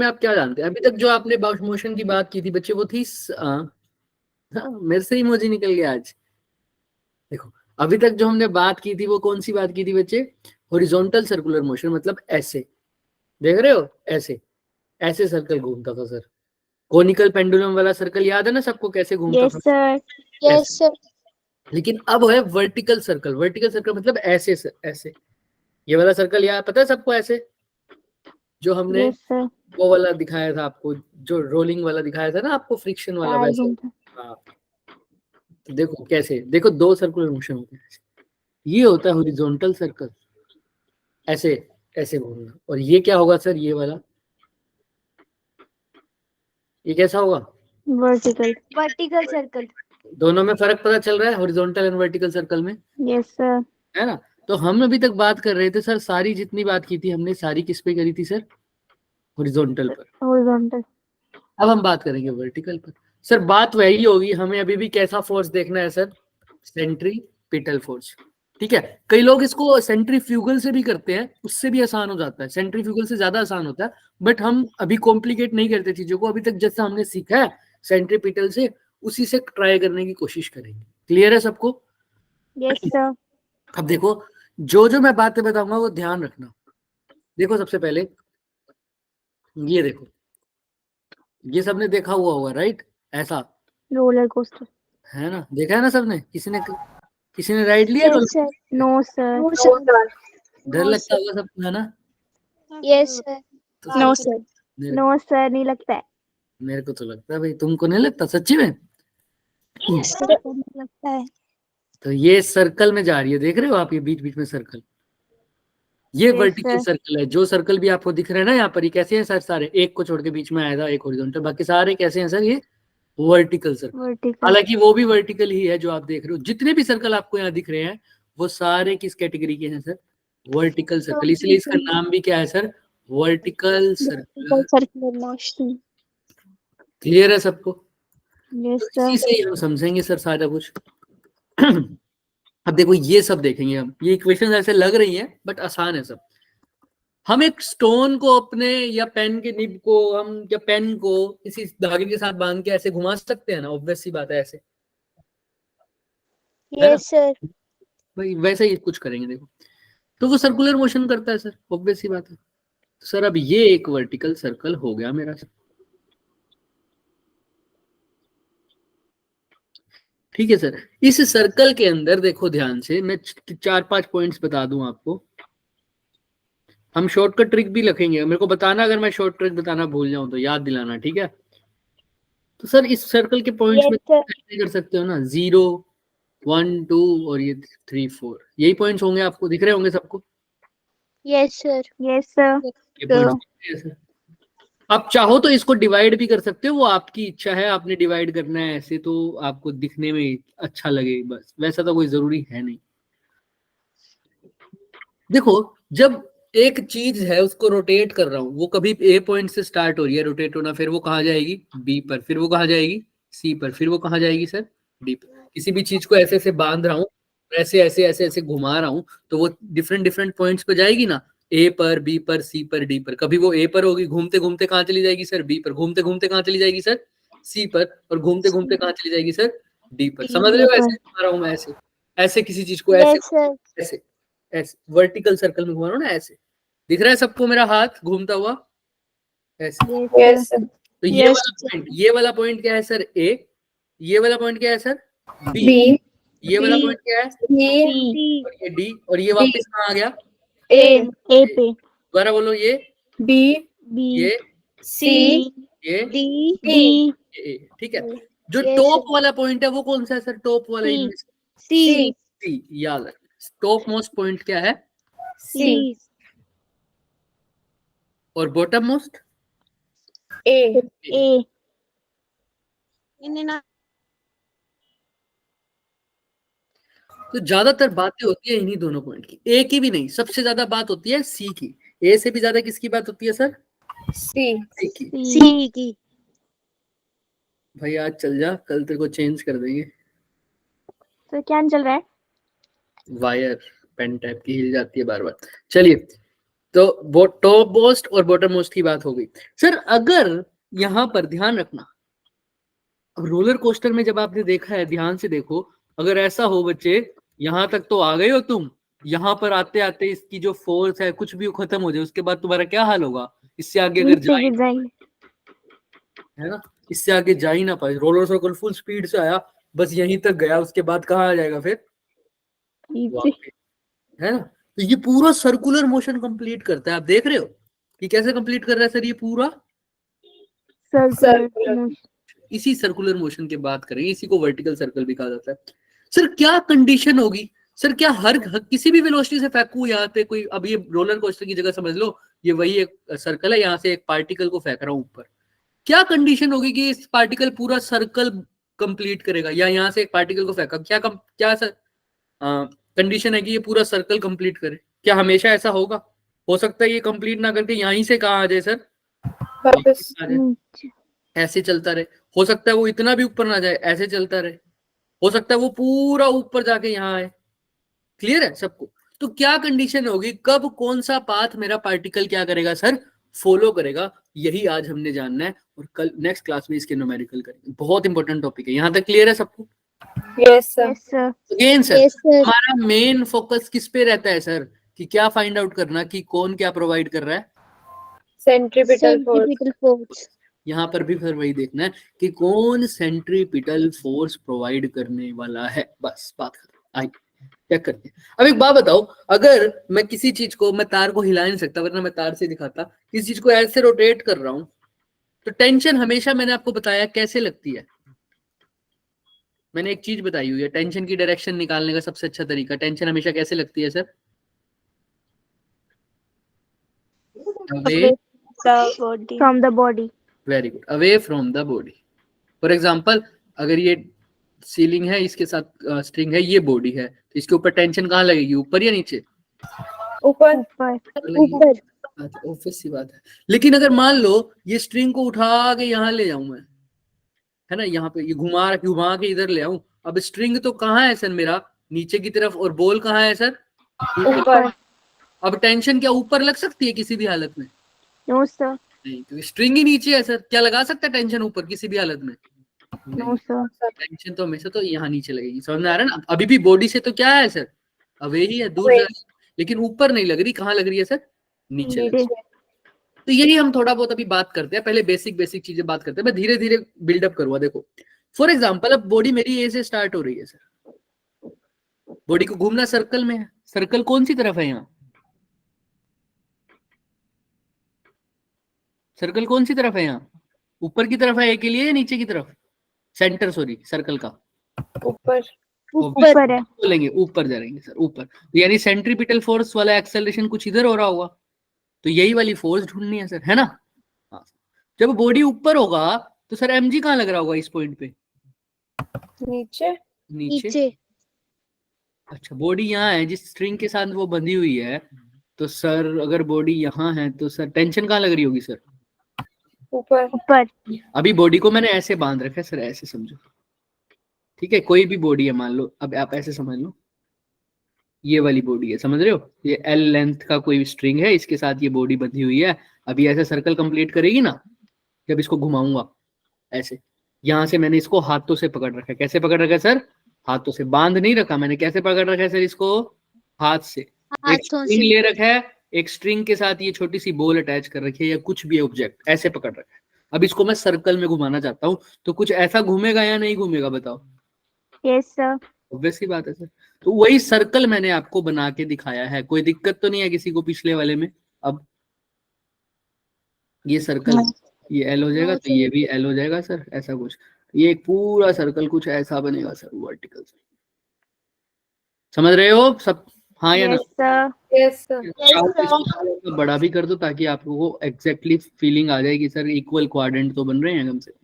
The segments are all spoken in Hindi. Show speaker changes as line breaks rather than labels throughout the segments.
में आप क्या जानते हैं? अभी तक जो आपने बाउंस मोशन की बात की थी बच्चे, वो थी मेरे से इमोजी निकल गया आज। देखो, अभी तक जो हमने बात की थी वो कौन सी बात की थी बच्चे? हॉरिजॉन्टल सर्कुलर मोशन, मतलब ऐसे, देख रहे हो, ऐसे ऐसे सर्कल घूमता था सर। कोनिकल पेंडुलम वाला सर्कल याद है ना सबको, कैसे घूमता
यस
था?
सर।
Yes sir.
लेकिन अब है वर्टिकल सर्कल। वर्टिकल सर्कल मतलब ऐसे ऐसे, ये वाला सर्कल याद पता है सबको? ऐसे जो हमने
यस सर।
वो वाला दिखाया था आपको, जो रोलिंग वाला दिखाया था ना आपको, फ्रिक्शन वाला,
टायर
वैसे।
घूमता।
हाँ, तो देखो कैसे, देखो दो सर्कुलर मोशन होते हैं। ये होता है हॉरिजॉन्टल सर्कल, ऐसे ऐसे घूमना। और ये क्या होगा सर? ये वाला, ये कैसा होगा?
वर्टिकल।
Vertical circle.
दोनों में फर्क पता चल रहा है, हॉरिजॉन्टल एंड वर्टिकल सर्कल में,
यस सर।
है ना? तो हम अभी तक बात कर रहे थे सर, सारी जितनी बात की थी हमने, सारी किस पे करी थी सर? हॉरिजॉन्टल पर।
हॉरिजॉन्टल।
अब हम बात करेंगे वर्टिकल पर। सर बात वही होगी, हमें अभी भी कैसा फोर्स देखना है सर? Centripetal force. ठीक है, कई लोग इसको सेंट्रीफ्यूगल से भी करते हैं, उससे भी आसान हो जाता है, सेंट्रीफ्यूगल से ज्यादा आसान होता है। बट हम अभी कॉम्प्लिकेट नहीं करते चीजों को, अभी तक जैसा हमने सीखा है सेंट्रीपिटल से, उसी से ट्राई करने की कोशिश करेंगे। क्लियर है सबको?
Yes sir.
अब देखो, जो जो मैं बातें बताऊंगा वो ध्यान रखना। देखो सबसे पहले ये देखो, ये सबने देखा हुआ होगा, राइट? ऐसा,
रोलर कोस्टर।
है ना? देखा है ना सबने? किसी ने राइड लिया roller?
Yes sir.
No sir.
No sir.
डर लगता होगा सबको, है ना?
Yes sir.
तो
no
sir,
sir.
No sir, नहीं लगता है।
मेरे को तो लगता है भाई, तुमको नहीं लगता सच्ची में?
सर लगता है।
तो ये सर्कल में जा रही है, देख रहे हो आप, ये बीच बीच में सर्कल, ये
यस
वर्टिकल
सर।
सर्कल है। जो सर्कल भी आपको दिख रहे हैं ना यहाँ पर, ये कैसे हैं सर? सारे एक को छोड़ के बीच में आया था, एक हॉरिजॉन्टल, बाकी सारे कैसे हैं सर? ये वर्टिकल सर्कल।
वर्टिकल।
हालांकि वो भी वर्टिकल ही है जो आप देख रहे हो। जितने भी सर्कल आपको यहाँ दिख रहे हैं वो सारे किस कैटेगरी के हैं सर? Vertical circle. इसलिए इसका नाम भी क्या है sir? Vertical circle.
Circular motion.
Clear है सबको?
यस
तो
सर।
इसी से ही हम समझेंगे सर सारा कुछ। अब देखो ये सब देखेंगे हम, ये इक्वेशन ऐसे लग रही है बट आसान है सब। हम एक स्टोन को अपने, या पेन के निब को हम, या पेन को किसी धागे के साथ बांध के ऐसे घुमा सकते हैं ना, ऑब्वियस सी बात है, ऐसे, है ना?
Yes sir.
भाई वैसे ही कुछ करेंगे देखो, तो वो सर्कुलर मोशन करता है सर, ऑब्वियस सी बात है। तो सर अब ये एक वर्टिकल सर्कल हो गया मेरा। ठीक है सर, इस सर्कल के अंदर देखो ध्यान से, मैं 4-5 पॉइंट्स बता दूं आपको। हम शॉर्टकट ट्रिक भी लिखेंगे, मेरे को बताना अगर मैं शॉर्ट ट्रिक बताना भूल जाऊं तो याद दिलाना, ठीक है? तो सर इस सर्कल के पॉइंट्स में
यस सर।
ऐसे कर सकते हो ना, 0, 1, 2 और ये 3, 4, यही पॉइंट्स होंगे, आपको दिख रहे होंगे सबको?
Yes sir.
Yes sir.
ये पॉइंट्स दिख रहे हैं सर? आप चाहो तो इसको डिवाइड भी कर सकते हो, वो आपकी इच्छा है, आपने डिवाइड करना है ऐसे तो आपको दिखने में अच्छा लगे, बस वैसा तो कोई जरूरी है नहीं। देखो, जब एक चीज है उसको रोटेट कर रहा हूं, वो कभी ए पॉइंट से स्टार्ट हो रही है रोटेट होना, फिर वो कहाँ जाएगी? बी पर, फिर वो कहाँ जाएगी? सी पर, फिर वो कहाँ जाएगी सर? डी पर। किसी भी चीज को ऐसे ऐसे बांध रहा हूँ, ऐसे ऐसे ऐसे ऐसे घुमा रहा हूँ, तो वो डिफरेंट डिफरेंट पॉइंट्स पे जाएगी ना, ए पर, बी पर, सी पर, डी पर। कभी वो ए पर होगी, घूमते घूमते कहाँ चली जाएगी सर? बी पर, घूमते घूमते कहाँ चली जाएगी सर? सी पर, और घूमते घूमते कहाँ चली जाएगी सर? डी पर। समझ रहे हो? ऐसे घुमा रहा हूँ मैं, ऐसे ऐसे किसी चीज को ऐसे
यस सर।
ऐसे ऐसे वर्टिकल सर्कल में घुमा रहा हूँ ना, ऐसे। दिख रहा है सबको मेरा हाथ घूमता हुआ? ऐसे।
Yes sir.
तो ये वाला पॉइंट क्या है सर? ए। ये वाला पॉइंट क्या है सर? बी।
बी।
ये वाला पॉइंट क्या है?
सी।
और ये डी। और ये वापस कहाँ आ गया?
ए।
ए पे।
दोबारा बोलो, ये,
बी।
बी।
ये,
सी।
ये,
डी।
डी।
ए। ठीक है, जो
यस
टॉप वाला पॉइंट है वो कौन सा है सर? टॉप वाला
सी।
इनमें से?
सी।
सी। याद रखना, टॉप मोस्ट पॉइंट क्या है?
सी।
और बॉटम मोस्ट?
ए।
ए।
तो ज्यादातर बातें होती है इन्हीं दोनों पॉइंट की, ए की भी नहीं, सबसे ज्यादा बात होती है सी की। ए से भी ज्यादा किसकी बात होती है सर?
सी।
सी की।
सी की।
भाई आज चल जा, कल तेरे को चेंज कर देंगे।
तो क्या चल रहा है?
वायर पेन टाइप की हिल जाती है बार बार। चलिए, तो टॉप मोस्ट और बॉटम मोस्ट की बात हो गई। सर अगर यहां पर ध्यान रखना, अब रोलर कोस्टर में जब आपने देखा है, ध्यान से देखो, अगर ऐसा हो बच्चे, यहां तक तो आ गए हो तुम, यहां पर आते आते इसकी जो फोर्स है कुछ भी वो खत्म हो जाए, उसके बाद तुम्हारा क्या हाल होगा? इससे आगे अगर
नीचे
जाए,
गिर जाएंगे।
है ना, इससे आगे जा ही ना पाए। रोलर सर्कल फुल स्पीड से आया, बस यहीं तक गया, उसके बाद कहाँ आ जाएगा फिर?
नीचे।
है ना। तो ये पूरा सर्कुलर मोशन कंप्लीट करता है। आप देख रहे हो कि कैसे कंप्लीट कर रहा है सर ये पूरा?
Circular motion.
इसी सर्कुलर मोशन की बात करेंगे, इसी को वर्टिकल सर्कल भी कहा जाता है। सर क्या कंडीशन होगी? सर क्या हर किसी भी वेलोसिटी से फेंकूं यहाँ पे कोई, अब ये रोलर कोस्टर की जगह समझ लो ये वही एक सर्कल है, यहाँ से एक पार्टिकल को फेंक रहा हूँ ऊपर, क्या कंडीशन होगी कि इस पार्टिकल पूरा सर्कल कंप्लीट करेगा? या यहाँ से एक पार्टिकल को फेंका, क्या सर कंडीशन है कि ये पूरा सर्कल कंप्लीट करे? क्या हमेशा ऐसा होगा? हो सकता है ये कंप्लीट ना करके यहीं से कहाँ आ जाए सर?
वापस
आ जाए,
नीचे।
ऐसे चलता रहे। हो सकता है वो इतना भी ऊपर ना जाए, ऐसे चलता रहे। हो सकता है वो पूरा ऊपर जाके यहाँ आए। क्लियर है सबको? तो क्या कंडीशन होगी, कब कौन सा पाथ मेरा पार्टिकल क्या करेगा सर? फॉलो करेगा। यही आज हमने जानना है, और कल नेक्स्ट क्लास में इसके न्यूमेरिकल करेंगे। बहुत इंपॉर्टेंट टॉपिक है। यहाँ तक क्लियर है सबको?
Yes sir
yes sir.
Again sir,
yes sir
हमारा मेन फोकस किस पे रहता है सर? कि क्या फाइंड आउट करना कि कौन क्या प्रोवाइड कर रहा है।
सेंट्रीपिटल फोर्स
यहाँ पर भी फिर वही देखना है कि कौन सेंट्रीपिटल फोर्स प्रोवाइड करने वाला है। बस बात खत्म। आई चेक करते हैं। अब एक बात बताओ, अगर मैं किसी चीज को, मैं तार को हिला नहीं सकता वरना मैं तार से दिखाता, किसी चीज को ऐसे रोटेट कर रहा हूं, तो टेंशन हमेशा मैंने आपको बताया कैसे लगती है। मैंने एक चीज बताई हुई है, टेंशन की डायरेक्शन निकालने का सबसे अच्छा तरीका, टेंशन हमेशा कैसे लगती है sir? Away
from the body.
Very good, away from the body. For example, अगर ये सीलिंग है, इसके साथ स्ट्रिंग है, ये बॉडी है, तो इसके ऊपर टेंशन कहाँ लगेगी, ऊपर या नीचे?
ऊपर
ऊपर।
ऊपर
ऑब्वियस सी बात है। लेकिन अगर मान लो ये स्ट्रिंग को उठा के यहाँ ले जाऊं मैं, है ना, यहाँ पे ये घुमा के इधर ले आऊं, अब स्ट्रिंग तो कहाँ है सर मेरा? नीचे की तरफ, और बॉल कहाँ है सर?
ऊपर
अब टेंशन क्या ऊपर लग सकती है किसी भी हालत में?
No sir.
नहीं, क्योंकि स्ट्रिंग ही नीचे है सर। क्या लगा सकता है टेंशन ऊपर किसी भी हालत में?
No sir.
टेंशन तो हमेशा तो यहाँ नीचे लगेगी। समझ में आ रहा है ना? अभी भी बॉडी से तो क्या है सर? अवे ही है, दूर जा रही है, लेकिन ऊपर नहीं लग रही। कहाँ लग रही है सर? नीचे लग रही है। तो यही हम थोड़ा बहुत अभी बात करते हैं। पहले बेसिक चीजें बात करते हैं, मैं धीरे धीरे बिल्डअप करूंगा। देखो फॉर एग्जाम्पल, अब बॉडी मेरी ए से स्टार्ट हो रही है सर, बॉडी को घूमना सर्कल में है। सर्कल कौन सी तरफ है यहाँ? सर्कल कौन सी तरफ है यहाँ? ऊपर की तरफ है ए के लिए या नीचे की तरफ? सेंटर सॉरी, सर्कल का
ऊपर
ऊपर है।
बोलेंगे ऊपर जा रहेंगे सर, ऊपर। यानी सेंट्रीपिटल फोर्स वाला एक्सेलरेशन कुछ इधर हो रहा होगा, तो यही वाली फोर्स ढूंढनी है सर, है ना? हाँ। जब बॉडी ऊपर होगा तो सर mg कहाँ लग रहा होगा इस पॉइंट पे?
नीचे
नीचे। अच्छा, बॉडी यहाँ है जिस स्ट्रिंग के साथ वो बंधी हुई है, तो सर अगर बॉडी यहाँ है तो सर टेंशन कहाँ लग रही होगी सर?
ऊपर
ऊपर।
अभी बॉडी को मैंने ऐसे बांध रखा है सर, ऐसे समझो, ठीक है? कोई भी बॉडी है मान लो, अब आप ऐसे समझ लो, ये वाली बॉडी है, समझ रहे हो? ये एल लेंथ का कोई स्ट्रिंग है, इसके साथ ये बॉडी बंधी हुई है। अभी ऐसे सर्कल कंप्लीट करेगी ना, जब इसको घुमाऊंगा ऐसे, यहां से मैंने इसको हाथों से पकड़ रखा है। कैसे पकड़ रखा है सर? हाथों से। बांध नहीं रखा मैंने, कैसे पकड़ रखा है सर इसको? हाथ से। एक स्ट्रिंग ले रखा है, एक स्ट्रिंग के साथ ये छोटी सी बॉल अटैच कर रखी है, या कुछ भी ऑब्जेक्ट ऐसे पकड़ रखा है। अब इसको मैं सर्कल में घुमाना चाहता हूँ, तो कुछ ऐसा घूमेगा या नहीं घूमेगा बताओ?
Yes sir.
ऑब्वियस सी बात है सर। तो वही सर्कल मैंने आपको बना के दिखाया है। कोई दिक्कत तो नहीं है किसी को पिछले वाले में? अब ये सर्कल, ये एल हो जाएगा, तो ये भी एल हो जाएगा सर, ऐसा कुछ। ये एक पूरा सर्कल कुछ ऐसा बनेगा सर, वर्टिकल। समझ रहे हो सब? हाँ या ना?
Yes sir.
यस सर
इसको बड़ा भी कर दो ताकि आप लोगों को एग्जैक्टली फीलिंग आ जाए कि सर इक्वल क्वाड्रेंट तो बन रहे हैं कम से कम।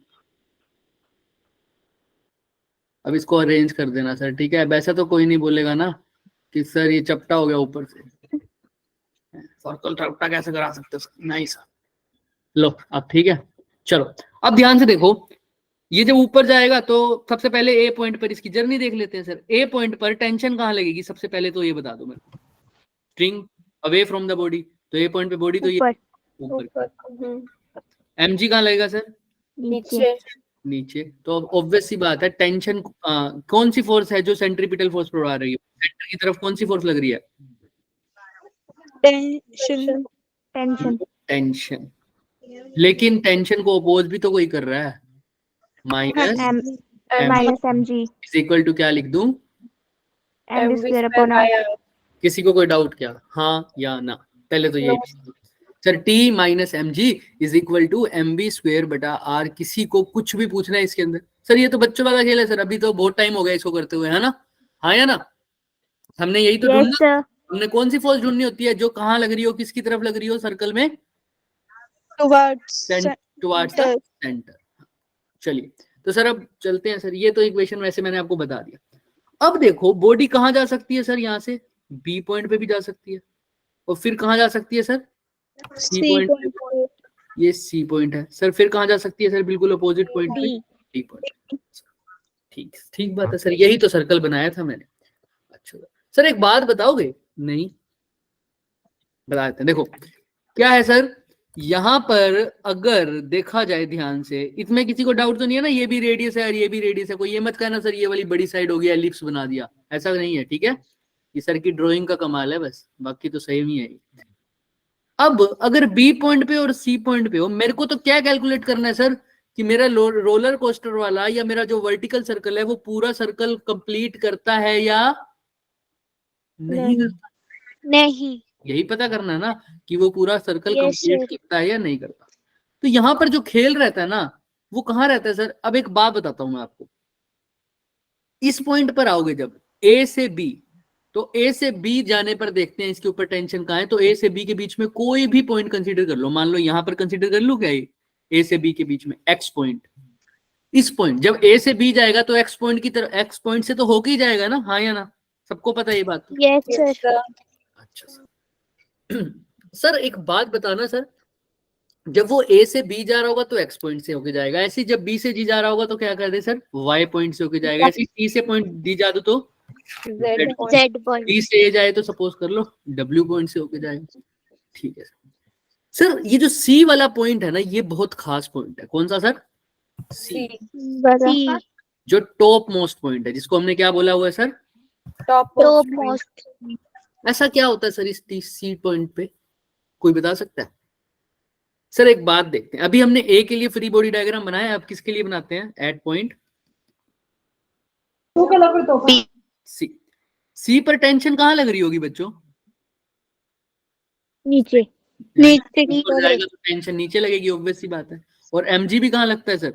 अब इसको अरेंज कर देना सर, ठीक है? वैसा तो कोई नहीं बोलेगा ना कि सर ये चपटा हो गया ऊपर से, सर्कल चपटा कैसे करा सकते हो? नहीं सर। लो अब ठीक है, चलो अब ध्यान से देखो। ये जब ऊपर जाएगा तो सबसे पहले ए पॉइंट पर इसकी जर्नी देख लेते हैं सर। ए पॉइंट पर टेंशन कहाँ लगेगी सबसे पहले तो ये बता दो मेरे को। String away from the body, तो ए पॉइंट पे बॉडी तो ये
ऊपर
ऊपर,
ऊपर
mg कहाँ लगेगा सर?
नीचे
नीचे
नीचे। तो ऑब्वियस सी बात है, टेंशन कौन सी फोर्स है जो सेंट्रीपिटल फोर्स प्रोवा रही है? सेंटर की तरफ कौन सी फोर्स लग रही है?
Tension
tension
tension. लेकिन टेंशन को अपोज भी तो कोई कर रहा है, minus
M
M
minus M G
is equal to क्या लिख दूं?
M
mv
square
square
upon
by
R.
R.
किसी को कोई डाउट क्या? हाँ या ना? पहले तो यही sir, T minus M G is equal to M B square बटा आर। किसी को कुछ भी पूछना है इसके अंदर? सर ये तो बच्चों वाला खेल है सर, अभी तो बहुत टाइम हो गया इसको करते हुए, है ना? हाँ या ना? हमने यही तो
यस
ढूंढना,
सर
हमने कौन सी फोर्स ढूंढनी होती है जो कहाँ लग रही हो, किसकी तरफ लग रही हो सर्कल में?
Towards
towards the centre. चलिए तो सर अब चलते हैं सर, ये तो इक्वेशन वैसे मैंने आपको बता दिया। अब देखो बॉडी कहाँ जा सकती है सर? यहाँ से बी पॉइंट पे भी जा सकती है, और फिर कहाँ जा सकती है सर? C point. ये सी पॉइंट है सर। फिर कहाँ जा सकती है सर? बिल्कुल अपोजिट पॉइंट पे, डी पॉइंट। ठीक ठीक बात है सर, यही तो सर्कल बनाया था मैंने। अच्छा सर एक बात बताओगे? नहीं बता देते हैं। देखो क्या है सर, यहाँ पर अगर देखा जाए ध्यान से, इसमें किसी को डाउट तो नहीं है ना? ये भी रेडियस है और ये भी रेडियस है। कोई ये मत कहना सर ये वाली बड़ी साइड हो गया, एलिप्स बना दिया, ऐसा नहीं है, ठीक है? ये सर की ड्राइंग का कमाल है बस, बाकी तो सही ही है। अब अगर बी पॉइंट पे और सी पॉइंट पे हो, मेरे को तो क्या कैलकुलेट करना है सर कि मेरा रोलर कोस्टर वाला या मेरा जो वर्टिकल सर्कल है वो पूरा सर्कल कंप्लीट करता है या नहीं करता?
नहीं।
यही पता करना है ना कि वो पूरा सर्कल
Yes,
कंप्लीट
sir.
करता है या नहीं करता। तो यहाँ पर जो खेल रहता है ना वो कहाँ रहता है सर? अब एक बात बताता हूं मैं आपको, इस पॉइंट पर आओगे जब ए से बी, तो ए से बी जाने पर देखते हैं इसके ऊपर टेंशन कहाँ है। तो ए से बी के बीच में कोई भी पॉइंट कंसीडर कर लो, मान लो यहां पर कंसीडर कर लो क्या, ए से बी के बीच में एक्स पॉइंट। इस पॉइंट जब ए से बी जाएगा तो एक्स पॉइंट की तरफ, एक्स पॉइंट से तो होके ही जाएगा ना? हाँ या ना? सबको पता है ये बात?
Yes sir.
अच्छा सर सर एक बात बताना सर, जब वो ए से बी जा रहा होगा तो एक्स पॉइंट से होके जाएगा, ऐसे जब बी से जी जा रहा होगा तो क्या कर दे सर? वाई पॉइंट से होके जाएगा। ऐसे सी से पॉइंट डी जा दो तो
Z point.
Z point.
B से ए जाए तो सपोज कर लो डब्ल्यू पॉइंट से होके जाएगा। ठीक है सर, ये जो सी वाला पॉइंट है ना ये बहुत खास पॉइंट है। कौन सा सर? सी,
सी
जो टॉप मोस्ट पॉइंट है, जिसको हमने क्या बोला हुआ है सर?
Top
top most.
ऐसा क्या होता है सर इस सी पॉइंट पे, कोई बता सकता है? सर एक बात देखते हैं, अभी हमने ए के लिए फ्री बॉडी डायग्राम बनाया, अब किसके लिए बनाते हैं? एट पॉइंट सी। सी पर टेंशन कहाँ लग रही होगी बच्चों?
नीचे
नीचे हो जाएगा तो टेंशन नीचे लगेगी, ऑब्वियस सी बात है। और एमजी भी कहाँ लगता है सर?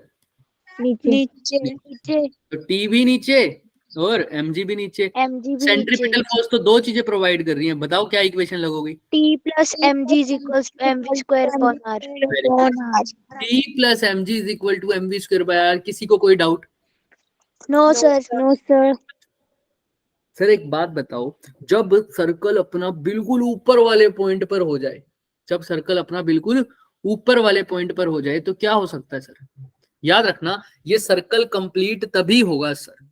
नीचे नीचे।
तो टी भी नीचे और एमजी भी नीचे।
एमजी भी
सेंट्रीपिटल फोर्स तो दो चीजें प्रोवाइड कर रही हैं, बताओ क्या इक्वेशन लगोगी?
T plus M G is equal to M V square upon R.
T plus M G is equal to M V square by R. किसी को कोई doubt?
No sir. No sir.
Sir एक बात बताओ, जब सर्कल अपना बिल्कुल ऊपर वाले पॉइंट पर हो जाए, जब सर्कल अपना बिल्कुल ऊपर वाले पॉइंट पर हो जाए तो क्या हो सकता है सर? याद रखना ये सर्कल कंप्लीट तभी होगा सर।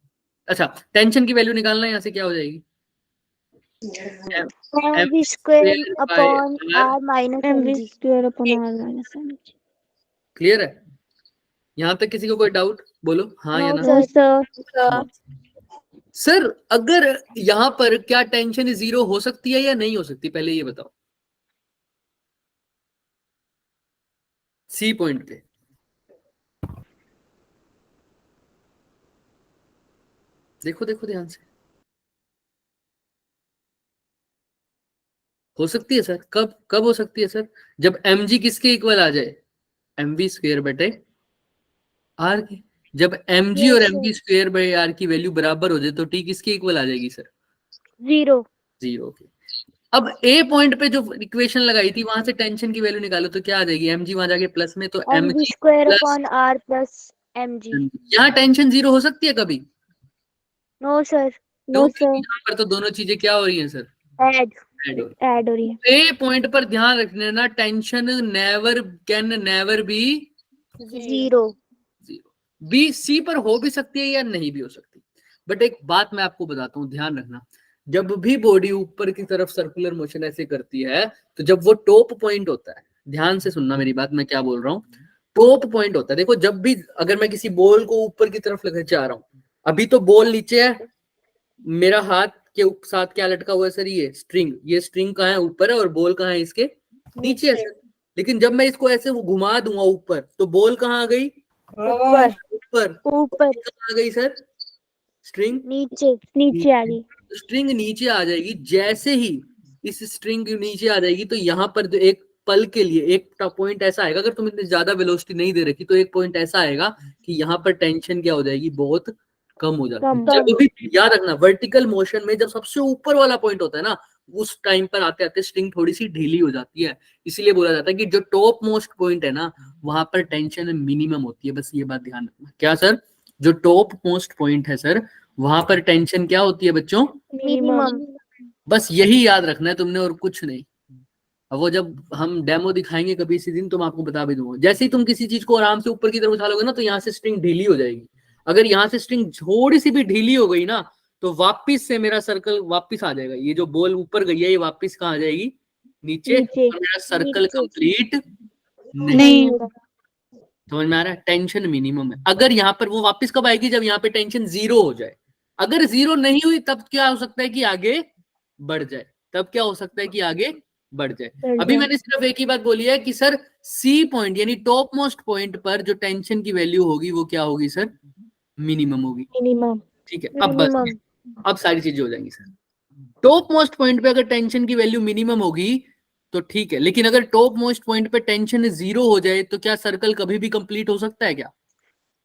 अच्छा टेंशन की वैल्यू निकालना, यहाँ से क्या हो जाएगी?
M V square upon R minus M V square upon R minus M G.
Clear है? यहाँ तक किसी को कोई डाउट? बोलो हाँ या ना?
No sir.
सर अगर यहाँ पर क्या टेंशन जीरो हो सकती है या नहीं हो सकती, पहले ये बताओ। सी पॉइंट पे देखो देखो ध्यान से, हो सकती है सर। कब कब हो सकती है सर? जब mg किसके इक्वल आ जाए? mv स्क्वायर बटे आर के। जब mg और mg स्क्वायर बाय आर की वैल्यू बराबर हो जाए तो t किसके इक्वल आ जाएगी सर?
जीरो।
जीरो के। अब ए पॉइंट पे जो इक्वेशन लगाई थी वहां से टेंशन की वैल्यू निकालो तो क्या आ जाएगी? mg वहां जाके प्लस में, तो
M G square upon R plus M G.
यहाँ टेंशन जीरो हो सकती है कभी?
No sir.
यहाँ पर तो दोनों चीजें क्या हो रही हैं सर?
ऐड हो रही है।
ए पॉइंट पर ध्यान रखने ना, tension never can never be
zero.
B. C पर हो भी सकती है या नहीं भी हो सकती, बट एक बात मैं आपको बताता हूँ ध्यान रखना, जब भी बॉडी ऊपर की तरफ सर्कुलर मोशन ऐसे करती है, तो जब वो टॉप पॉइंट होता है, ध्यान से सुनना मेरी बात, मैं क्या बोल रहा हूँ, टॉप पॉइंट होता है। देखो जब भी अगर मैं किसी बॉल को ऊपर की तरफ लेकर जा रहा हूँ, अभी तो बॉल नीचे है, मेरा हाथ के साथ क्या लटका हुआ है सर, ये स्ट्रिंग, ये स्ट्रिंग कहाँ है, ऊपर है, और बॉल कहाँ है, इसके नीचे है सर। लेकिन जब मैं इसको ऐसे वो घुमा दूंगा ऊपर, तो बॉल कहाँ आ गई,
ऊपर
ऊपर।
ऊपर
कहाँ आ गई सर, स्ट्रिंग
नीचे नीचे आ गई।
स्ट्रिंग नीचे आ जाएगी। जैसे ही इस स्ट्रिंग नीचे आ जाएगी, तो यहाँ पर जो एक पल के लिए एक पॉइंट ऐसा आएगा, अगर तुम इतनी ज्यादा वेलोसिटी नहीं दे रखी, तो एक पॉइंट ऐसा आएगा कि यहाँ पर टेंशन क्या हो जाएगी, बहुत कम हो जाती है। जब भी याद रखना, वर्टिकल मोशन में जब सबसे ऊपर वाला पॉइंट होता है ना, उस टाइम पर आते आते स्ट्रिंग थोड़ी सी ढीली हो जाती है। इसीलिए बोला जाता है कि जो टॉप मोस्ट पॉइंट है ना, वहां पर टेंशन मिनिमम होती है। बस ये बात ध्यान रखना। क्या सर, जो टॉप मोस्ट पॉइंट है सर, वहां पर टेंशन क्या होती है बच्चों,
मिनिमम।
बस यही याद रखना है तुमने, और कुछ नहीं। अब वो जब हम डेमो दिखाएंगे कभी इसी दिन, तो मैं आपको बता भी दूंगा। जैसे ही तुम किसी चीज को आराम से ऊपर की तरफ उठा लोगे ना, तो यहाँ से स्ट्रिंग ढीली हो जाएगी। अगर यहाँ से स्ट्रिंग थोड़ी सी भी ढीली हो गई ना, तो वापिस से मेरा सर्कल वापिस आ जाएगा। ये जो बॉल ऊपर गई है, ये वापिस कहाँ आ जाएगी, नीचे, और मेरा सर्कल कंप्लीट नहीं
होगा।
समझ में आ रहा है। टेंशन मिनिमम है। अगर यहाँ पर वो वापस कब आएगी, जब यहाँ पे टेंशन 0 हो जाए। अगर 0 नहीं हुई, तब क्या हो सकता है कि आगे बढ़ जाए, तब क्या हो सकता है कि आगे बढ़ जाए। अभी मैंने सिर्फ एक ही बात बोली है कि सर सी पॉइंट यानी टॉप मोस्ट पॉइंट पर जो टेंशन की वैल्यू होगी, वो क्या होगी सर, मिनिमम होगी।
मिनिमम।
ठीक है, अब बस अब सारी चीजें हो जाएंगी सर। टॉप मोस्ट पॉइंट पे अगर टेंशन की वैल्यू मिनिमम होगी तो ठीक है, लेकिन अगर टॉप मोस्ट पॉइंट पे टेंशन 0 हो जाए, तो क्या सर्कल कभी भी कंप्लीट हो सकता है क्या?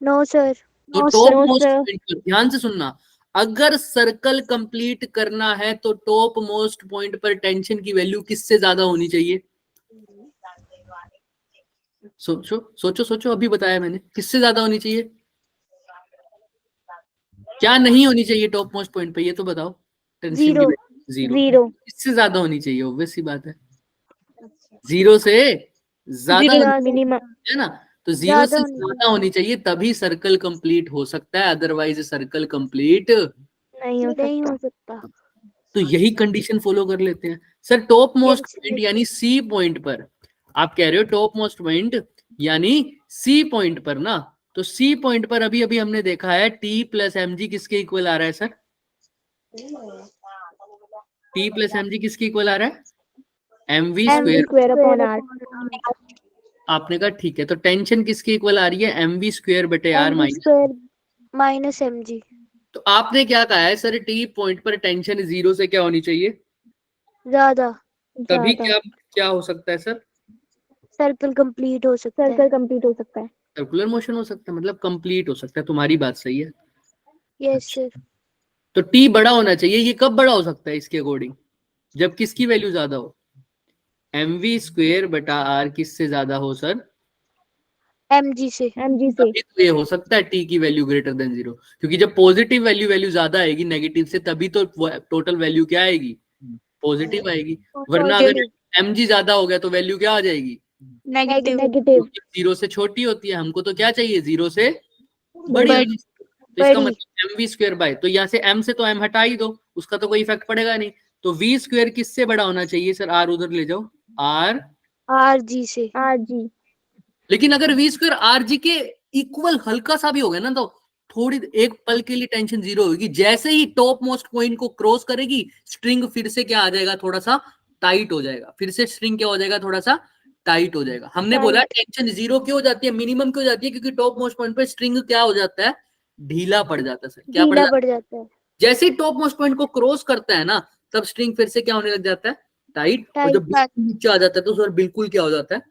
No sir.
तो टॉप मोस्ट पॉइंट पर ध्यान से सुनना, अगर सर्कल कंप्लीट करना है, तो टॉप मोस्ट पॉइंट पर टेंशन की वैल्यू किससे ज्यादा होनी चाहिए? सोचो सोचो सोचो, अभी बताया मैंने, किससे ज्यादा होनी चाहिए, क्या नहीं होनी चाहिए टॉप मोस्ट पॉइंट पे, ये तो बताओ। टेंशन की वैल्यू 0 इससे ज्यादा होनी चाहिए, ऑब्वियस सी बात है। 0 से ज्यादा
मिनिमम
है ना, तो 0 से ज्यादा होनी चाहिए, तभी सर्कल कंप्लीट हो सकता है, अदरवाइज सर्कल कंप्लीट
नहीं हो सकता।
तो यही कंडीशन फॉलो कर लेते हैं सर। टॉप मोस्ट पॉइंट यानी सी पॉइंट पर, आप कह रहे हो टॉप मोस्ट पॉइंट यानी सी पॉइंट पर ना, तो सी पॉइंट पर अभी अभी हमने देखा है टी प्लस एम जी किसके इक्वल आ रहा है sir, T plus M G किसके इक्वल आ रहा है, M V square
upon R.
आपने कहा ठीक है, तो टेंशन किसके इक्वल आ रही है, एम वी स्क्वेयर बटे आर
माइनस एम जी।
तो आपने क्या कहा है सर, टी पॉइंट पर टेंशन 0 से क्या होनी चाहिए,
ज्यादा,
तभी क्या क्या हो सकता है सर,
सर्कल कंप्लीट हो सकता है।
सर्कुलर मोशन हो सकता है, मतलब कंप्लीट हो सकता है। तुम्हारी बात सही है।
Yes sir.
तो टी बड़ा होना चाहिए। ये कब बड़ा हो सकता है इसके अकॉर्डिंग, जब किसकी वैल्यू ज्यादा हो, एम वी स्क्वेयर बटा आर किससे ज्यादा हो सर,
एम जी से।
तभी तो ये हो सकता है टी की वैल्यू ग्रेटर देन 0, क्योंकि जब पॉजिटिव वैल्यू ज्यादा आएगी नेगेटिव से, तभी तो टोटल वैल्यू क्या आएगी, पॉजिटिव आएगी। वरना अगर एम जी ज्यादा हो गया, तो वैल्यू क्या आ जाएगी,
नेगेटिव।
0 से छोटी होती है। हमको तो क्या चाहिए, 0 से बड़ी। तो इसका मतलब एम वी स्क्वेयर बाय, तो यहाँ से एम से तो एम हटा ही दो, उसका तो कोई इफेक्ट पड़ेगा नहीं। तो वी स्क्वेयर किससे बड़ा होना चाहिए सर, आर उधर ले जाओ, आर
जी से।
लेकिन अगर वी स्क्वेयर आर जी के इक्वल हल्का सा भी हो गया ना, तो थोड़ी एक पल के लिए टेंशन 0 होगी। जैसे ही टॉप मोस्ट पॉइंट को क्रॉस करेगी, स्ट्रिंग फिर से क्या आ जाएगा, थोड़ा सा टाइट हो जाएगा। फिर से स्ट्रिंग क्या हो जाएगा, थोड़ा सा टाइट हो जाएगा। हमने बोला टेंशन 0 क्यों हो जाती है, मिनिमम क्यों हो जाती है, क्योंकि टॉप मोस्ट पॉइंट पे स्ट्रिंग क्या हो जाता है, ढीला पड़ जाता है सर। क्या पड़ जाता है, जैसे ही टॉप मोस्ट पॉइंट को क्रॉस करता है ना, तब स्ट्रिंग फिर से क्या होने लग जाता है, टाइट। और जब नीचे आ जाता है, तो सर बिल्कुल क्या हो जाता है,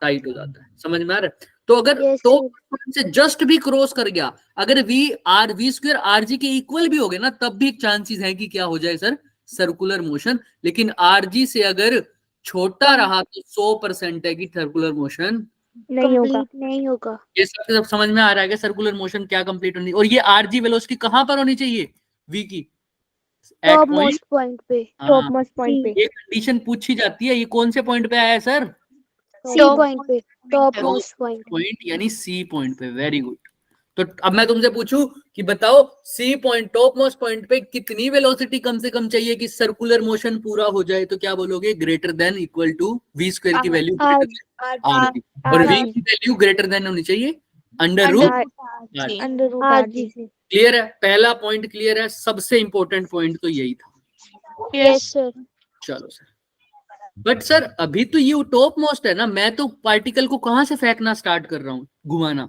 टाइट हो जाता है। समझ में आ रहा है। तो अगर टॉप से जस्ट भी क्रॉस कर गया, अगर वी स्क्वायर आर जी के इक्वल भी हो गए ना, तब भी चांसेस है कि क्या हो जाए सर, सर्कुलर मोशन। लेकिन आर जी से अगर छोटा रहा, तो 100% है कि सर्कुलर मोशन
नहीं होगा।
ये सब समझ में आ रहा है कि सर्कुलर मोशन क्या कंप्लीट होनी। और ये आर जी वेलोसिटी कहां पर होनी चाहिए, वी की
टॉप मोस्ट पॉइंट पे।
ये कंडीशन पूछी जाती है। ये कौन से पॉइंट पे आया है सर,
सी पॉइंट पे, टॉप मोस्ट
पॉइंट यानी सी पॉइंट पे। Very good. तो अब मैं तुमसे पूछूं कि बताओ C point top most point पे कितनी वेलोसिटी कम से कम चाहिए कि सर्कुलर मोशन पूरा हो जाए, तो क्या बोलोगे? Greater than equal to V square की वैल्यू
आर
आर दी, और वी की वैल्यू ग्रेटर देन होनी चाहिए under root R.
Under root R G से।
क्लियर है? पहला पॉइंट क्लियर है, सबसे इंपॉर्टेंट पॉइंट तो यही था।
Yes sir.
चलो सर, बट सर अभी तो ये टॉप मोस्ट है ना, मैं तो पार्टिकल को कहां से फेंकना स्टार्ट कर रहा हूँ, घुमाना?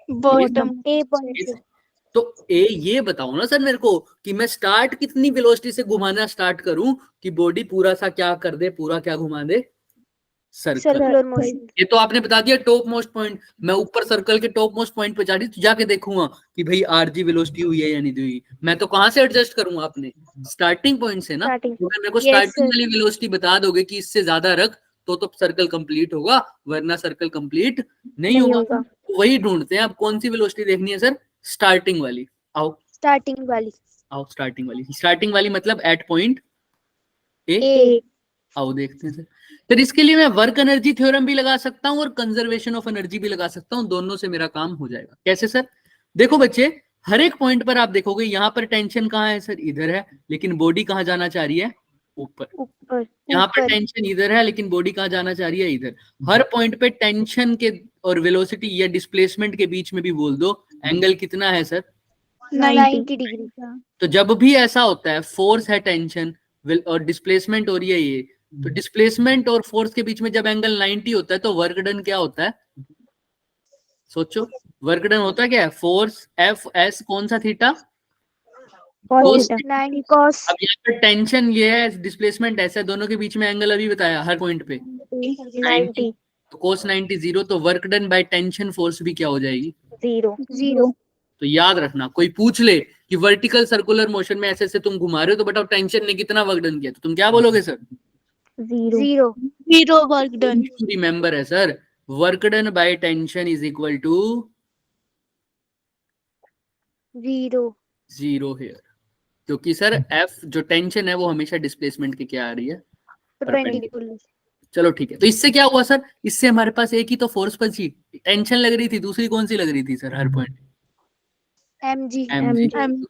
बॉटम ए पॉइंट से।
तो ये बताओ ना सर मेरे को कि मैं स्टार्ट कितनी वेलोसिटी से घुमाना स्टार्ट करूं कि बॉडी पूरा सा क्या कर दे, पूरा क्या घुमा दे? सर्कल।
Circular motion.
ये तो आपने बता दिया टॉप मोस्ट पॉइंट। मैं ऊपर सर्कल के टॉप मोस्ट पॉइंट पे जाके देखूंगा कि भाई आरजी वेलोसिटी हुई है या नहीं हुई। मैं तो कहां से एडजस्ट करूंगा? अपने स्टार्टिंग पॉइंट से ना।
स्टार्टिंग।
तो मेरे को
Yes,
स्टार्टिंग
sir.
वाली वेलोसिटी बता दोगे कि इससे ज्यादा रख तो सर्कल कंप्लीट होगा, वरना सर्कल कंप्लीट नहीं होगा। तो वही ढूंढते हैं। अब कौन सी वेलोसिटी देखनी है सर? स्टार्टिंग वाली। आओ
स्टार्टिंग वाली।
आओ स्टार्टिंग वाली। स्टार्टिंग वाली मतलब एट पॉइंट ए।
ए।
आओ देखते हैं सर। फिर इसके लिए मैं वर्क एनर्जी थ्योरम भी लगा सकता हूं और कंजर्वेशन ऑफ एनर्जी भी लगा सकता हूं। दोनों से मेरा काम हो जाएगा। कैसे सर? देखो बच्चे, हर एक पॉइंट पर आप देखोगे यहाँ पर टेंशन कहाँ है सर? इधर है, लेकिन बॉडी कहाँ जाना चाह रही है? ऊपर।
ऊपर।
यहाँ पर टेंशन इधर है, लेकिन बॉडी कहाँ जाना चाह रही है? इधर। हर पॉइंट पे टेंशन के और वेलोसिटी या डिस्प्लेसमेंट के बीच में भी बोल दो एंगल कितना है सर?
90 डिग्री।
तो जब भी ऐसा होता है, फोर्स है, टेंशन और डिस्प्लेसमेंट हो रही है ये, तो डिस्प्लेसमेंट और फोर्स के बीच में जब एंगल 90 होता है तो वर्क डन क्या होता है? सोचो, वर्क डन होता है क्या है? फोर्स एफ एस कौन सा? Theta
cos।
अब यहाँ पे टेंशन ये है, डिस्प्लेसमेंट ऐसा है, दोनों के बीच में एंगल अभी बताया हर पॉइंट पे
90।
तो cos 90 0। तो work done by tension force भी क्या हो जाएगी?
0।
तो याद रखना, कोई पूछ ले कि वर्टिकल सर्कुलर मोशन में ऐसे ऐसे तुम घुमा रहे हो, तो बताओ टेंशन ने कितना वर्क डन किया, तो तुम क्या बोलोगे सर?
0 work done.
रिमेंबर है sir, work done by tension is equal to 0 here. क्योंकि सर एफ जो टेंशन है वो हमेशा डिस्प्लेसमेंट की क्या आ रही है? परपेंडिकुलर। चलो ठीक है। तो इससे क्या हुआ सर? इससे हमारे पास एक ही तो फोर्स बची, टेंशन लग रही थी, दूसरी कौन सी लग रही थी सर हर पॉइंट?
mg।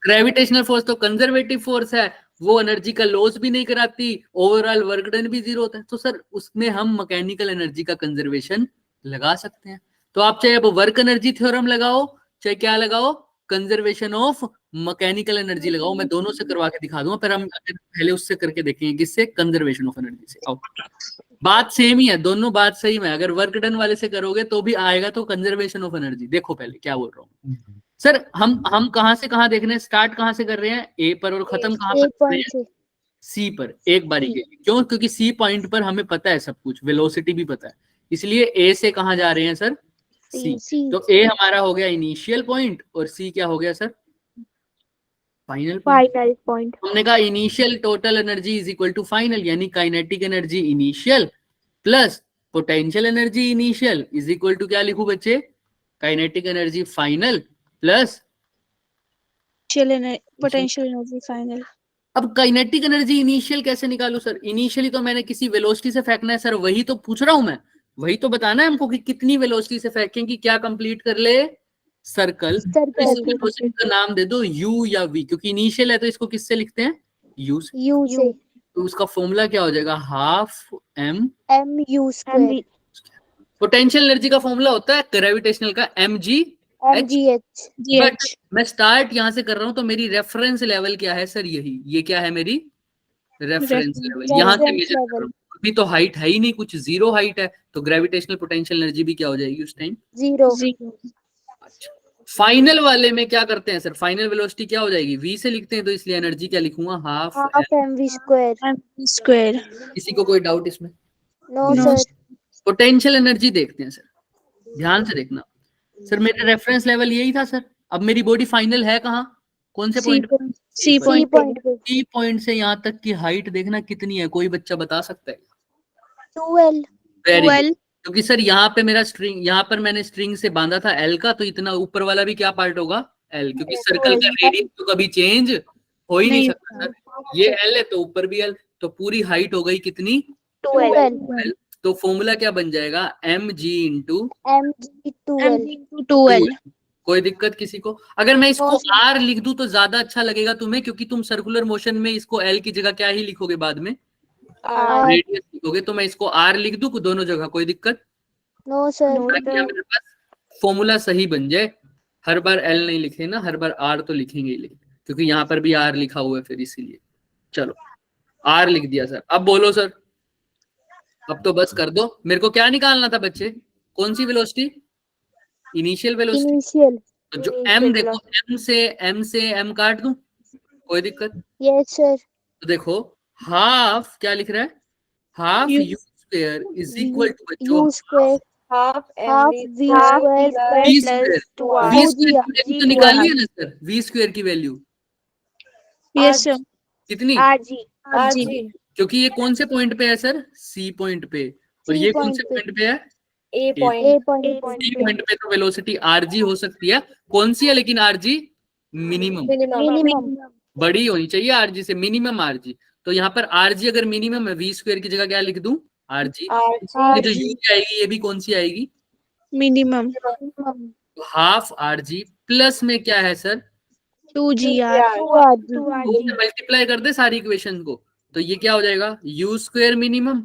ग्रेविटेशनल फोर्स तो कंजर्वेटिव फोर्स है, वो एनर्जी का लॉस भी नहीं कराती, ओवरऑल वर्क डन भी 0 होता है। तो सर उसमें हम मैकेनिकल एनर्जी का कंजर्वेशन लगा सकते हैं। तो आप चाहे अब वर्क एनर्जी थ्योरम लगाओ, चाहे क्या लगाओ, कंजर्वेशन ऑफ मैकेनिकल एनर्जी लगाओ। मैं दोनों से करवा के दिखा दूंगा, पर हम पहले उससे करके देखेंगे किससे? कंजर्वेशन ऑफ एनर्जी से। आओ, बात सेम ही है, दोनों बात सही है। अगर वर्क डन वाले से करोगे तो भी आएगा तो कंजर्वेशन ऑफ एनर्जी। देखो पहले क्या बोल रहा हूँ सर, हम कहां से कहां देख रहे हैं? स्टार्ट कहां से कर रहे हैं? ए पर, और खत्म कहां पर कर रहे हैं? सी पर। एक बारी के लिए क्यों? क्योंकि सी पॉइंट पर हमें पता है सब कुछ, वेलोसिटी भी पता है, इसलिए ए से कहां जा रहे हैं सर? सी। तो ए हमारा हो गया इनिशियल पॉइंट और सी क्या हो गया सर? Final point. हमने कहा initial total energy is equal to final, यानी kinetic energy initial plus potential energy initial is equal to क्या लिखूं बच्चे? Kinetic energy final plus
potential energy final.
अब काइनेटिक एनर्जी इनिशियल कैसे निकालूं सर? इनिशियली तो मैंने किसी वेलोसिटी से फेंकना है सर, वही तो पूछ रहा हूं मैं, वही तो बताना है हमको कि कितनी वेलोसिटी से फेंकें कि क्या कंप्लीट कर ले सर्कल। तो इस वेलोसिटी का नाम दे दो यू या वी, क्योंकि इनिशियल है तो इसको किससे लिखते हैं? यू से। तो उसका फॉर्मूला क्या हो जाएगा? Half M
mu square.
Potential energy का फॉर्मूला होता है ग्रेविटेशनल का mgh। बट मैं स्टार्ट यहां से कर रहा हूं तो मेरी रेफरेंस लेवल क्या है सर? यही, ये क्या है मेरी रेफरेंस लेवल, यहां से मेजर कर रहा हूं। अभी तो हाइट है ही नहीं कुछ, 0 हाइट है, तो ग्रेविटेशनल पोटेंशियल एनर्जी भी क्या हो जाएगी उस टाइम?
0।
अच्छा, फाइनल वाले में क्या करते हैं सर? फाइनल वेलोसिटी क्या हो जाएगी? v से लिखते हैं, तो इसलिए एनर्जी क्या लिखूंगा? Half
mv square.
किसी को कोई डाउट इसमें?
No sir.
पोटेंशियल एनर्जी देखते हैं सर, ध्यान से देखना सर। मेरा रेफरेंस लेवल यही था सर। अब मेरी बॉडी फाइनल है कहाँ? कौन से पॉइंट?
सी
पॉइंट से यहाँ तक की हाइट देखना कितनी है, कोई बच्चा बता सकता है?
12।
Very good. क्योंकि सर यहाँ पे मेरा स्ट्रिंग, यहाँ पर मैंने स्ट्रिंग से बांधा था एल का, तो इतना ऊपर वाला भी क्या पार्ट होगा? एल, क्योंकि सर्कल का रेडियस तो कभी चेंज हो ही नहीं सकता सर। ये एल है तो ऊपर भी एल, तो पूरी हाइट हो गई कितनी?
12।
तो फॉर्मूला क्या बन जाएगा? mg into
mg 12।
कोई दिक्कत किसी को? अगर मैं इसको
No, sir.
आर लिख दूं तो ज्यादा अच्छा लगेगा तुम्हें, क्योंकि तुम सर्कुलर मोशन में इसको एल की जगह क्या ही लिखोगे बाद में,
R.
रेडियस लिखोगे। तो मैं इसको आर लिख दूं दोनों जगह, कोई दिक्कत?
No sir.
ताकि हमारे पास फॉर्मूला सही बन जाए। हर बार एल नहीं लिखे ना, हर बार आर तो लिखेंगे ही, लेकिन क्योंकि यहाँ पर भी आर लिखा हुआ है फिर इसीलिए। चलो आर लिख दिया सर। अब बोलो सर, अब तो बस कर दो। मेरे को क्या निकालना था बच्चे? कौन सी वेलोसिटी? Initial velocity.
इनिशियल।
तो जो एम देखो, एम से एम काट दूं, कोई दिक्कत?
Yes sir.
तो देखो हाफ क्या लिख रहा है, half U square is equal to बच्चों
U square
Half
half
mv
V
square
square
V
plus
square.
2r.
V
two G
square की वैल्यू तो निकालिए ना सर, वी स्क्वायर की वैल्यू
Yes, sir.
कितनी?
R G.
RG.
क्योंकि ये कौन से पॉइंट पे है सर? सी पॉइंट पे। और
C
ये कौन
point
से
पे।
पॉइंट पे है?
A
A
point.
A point
C point पे। तो वेलोसिटी आरजी हो सकती है, कौन सी है लेकिन? RG minimum,
Minimum.
मिनिमम।
बड़ी होनी चाहिए आरजी से, मिनिमम आरजी। तो यहाँ पर आरजी अगर मिनिमम है, वी स्क्वायर की जगह क्या लिख दूं? आरजी। ये जो
RG.
यू आएगी ये भी कौन सी आएगी?
मिनिमम
तो हाफ आरजी प्लस में क्या है sir?
2GR
two R G.
दो से मल्टीप्लाई कर दे सारी इक्वेशन को, तो ये क्या हो जाएगा? U square minimum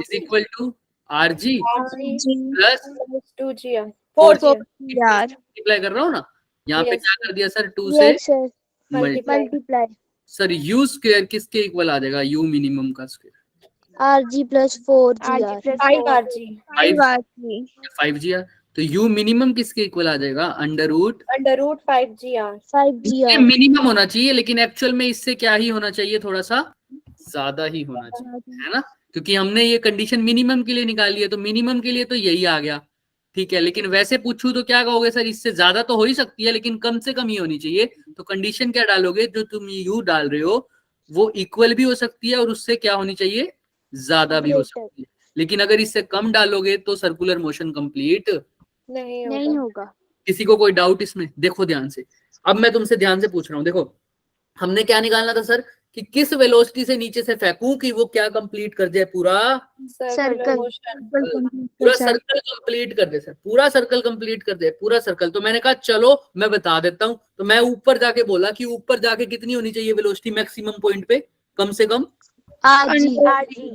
is equal to RG
RG
plus
plus 2GR.
4GR
multiply कर रहा हूँ ना, यहाँ पे
Yes.
क्या कर दिया सर? 2 से
yes sir.
Multiply.
Multiply
sir U square किसके इक्वल आ जाएगा? यू मिनिमम का square.
R G plus 4 GR।
5RG.
5RG
5GR। तो यू मिनिमम किसके इक्वल आ जाएगा? Under root
Under root 5GR.
5GR।
Minimum होना चाहिए, लेकिन एक्चुअल में इससे क्या ही होना चाहिए? थोड़ा सा ज्यादा ही होना चाहिए, है ना? क्योंकि हमने ये कंडीशन मिनिमम के लिए निकाली है, तो मिनिमम के लिए तो यही आ गया, ठीक है। लेकिन वैसे पूछूं तो क्या कहोगे सर? इससे ज्यादा तो हो ही सकती है, लेकिन कम से कम ही होनी चाहिए। तो कंडीशन क्या डालोगे? जो तुम यू डाल रहे हो वो इक्वल भी हो सकती है और उससे क्या होनी चाहिए? ज्यादा भी हो सकती है। लेकिन अगर इससे कम डालोगे तो सर्कुलर मोशन कंप्लीट
नहीं
नहीं
होगा.
होगा।
किसी को कोई डाउट इसमें? देखो ध्यान से, अब मैं तुमसे ध्यान से पूछ रहा हूँ। देखो हमने क्या निकालना था सर, कि किस वेलोसिटी से नीचे से फेंकूं कि वो क्या कंप्लीट कर जाए? पूरा
Circular motion.
पूरा सर्कल कंप्लीट कर दे सर, पूरा सर्कल कंप्लीट कर दे, पूरा सर्कल। तो मैंने कहा चलो मैं बता देता हूं। तो मैं ऊपर जाके बोला कि ऊपर जाके कितनी होनी चाहिए वेलोसिटी मैक्सिमम पॉइंट पे? कम से कम
R G.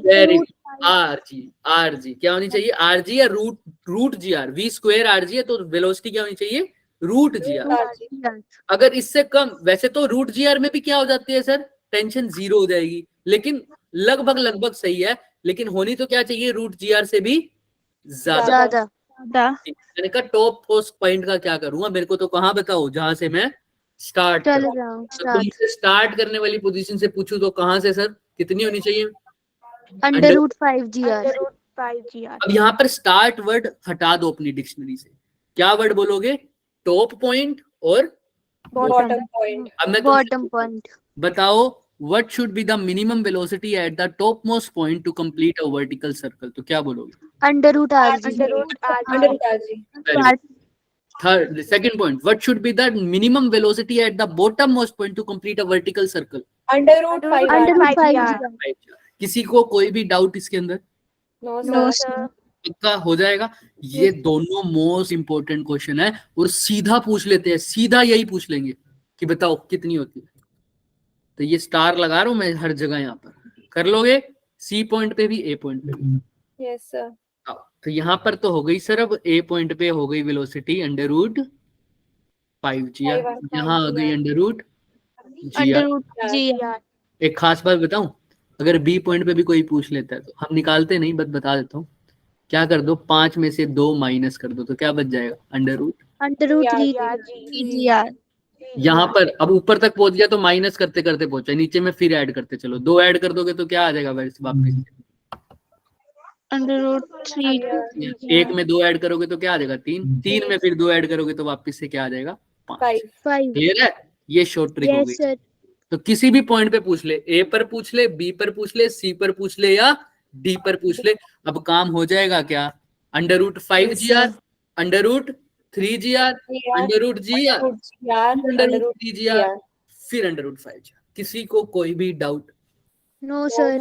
Very RG. RG क्या होनी चाहिए? आरजी या root G R. V square RG है तो वेलोसिटी क्या होनी चाहिए? Root G R.
RG.
अगर इससे कम, वैसे तो रूट जी आर में भी क्या हो जाती है सर? टेंशन जीरो हो जाएगी, लेकिन लगभग लगभग सही है। लेकिन होनी तो क्या चाहिए? रूट जी आर से भी ज्यादा।
ज्यादा।
मैंने कहा टॉप मोस्ट पॉइंट का क्या करूंगा? मेरे को तो कहाँ बताओ जहां से मैं स्टार्ट
चल
करूं।
रहा हूँ
तो तुमसे स्टार्ट करने वाली पोजीशन से पूछूं तो कहां से सर? कितनी होनी चाहिए?
Under root 5GR।
अब यहाँ पर स्टार्ट वर्ड हटा दो अपनी डिक्शनरी से। क्या वर्ड बोलोगे? टॉप पॉइंट और
Bottom point.
अब मैं
बॉटम पॉइंट।
बताओ what should be the minimum velocity at the top most point to complete a vertical circle? तो क्या बोलोगे?
Under root R G.
Under root RG.
Third second point, what should be the minimum velocity at the bottom most point to complete a vertical circle?
Under root
under
5RG.
Root 5GR।
किसी को कोई भी डाउट इसके अंदर?
No,
No,
sir.
पक्का हो जाएगा। ये दोनों मोस्ट इंपोर्टेंट क्वेश्चन है और सीधा पूछ लेते हैं, सीधा यही पूछ लेंगे कि बताओ कितनी होती है। तो ये स्टार लगा रहा हूं मैं हर जगह, यहाँ पर कर लोगे। सी पॉइंट पे भी, ए पॉइंट पे भी।
Yes, sir.
तो यहाँ पर तो हो गई सर, अब ए पॉइंट पे हो गई वेलोसिटी अंडर रूट 5GR, यहाँ आ गई under root
under
GR।
Root GR
एक खास बात बताऊं, अगर बी पॉइंट पे भी कोई पूछ लेता है तो हम निकालते नहीं, बस बता देता हूँ। क्या कर दो? 5 में से 2 माइनस कर दो तो क्या बच जाएगा? अंडर रूट
3GR
यहाँ पर। अब ऊपर तक पहुंच गया तो माइनस करते करते पहुंचा, नीचे में फिर ऐड करते चलो। 2 ऐड कर दोगे तो क्या आ जाएगा वापस?
अंडर रूट 3
एक में 2 ऐड करोगे तो क्या आ जाएगा? 3। 3 में फिर 2 ऐड करोगे तो वापस से क्या आ जाएगा? 5।
5.
क्लियर है? ये शॉर्ट ट्रिक हो
यस
गई।
सर।
तो किसी भी पॉइंट पे पूछ ले, ए पर पूछ ले, बी पर पूछ ले, सी पर पूछ ले या डी पर पूछ ले, अब काम हो जाएगा क्या? Under root 5GR, under root 3GR, under root GR, under root 3GR, फिर अंडर रूट 5GR। किसी को कोई भी डाउट?
No sir.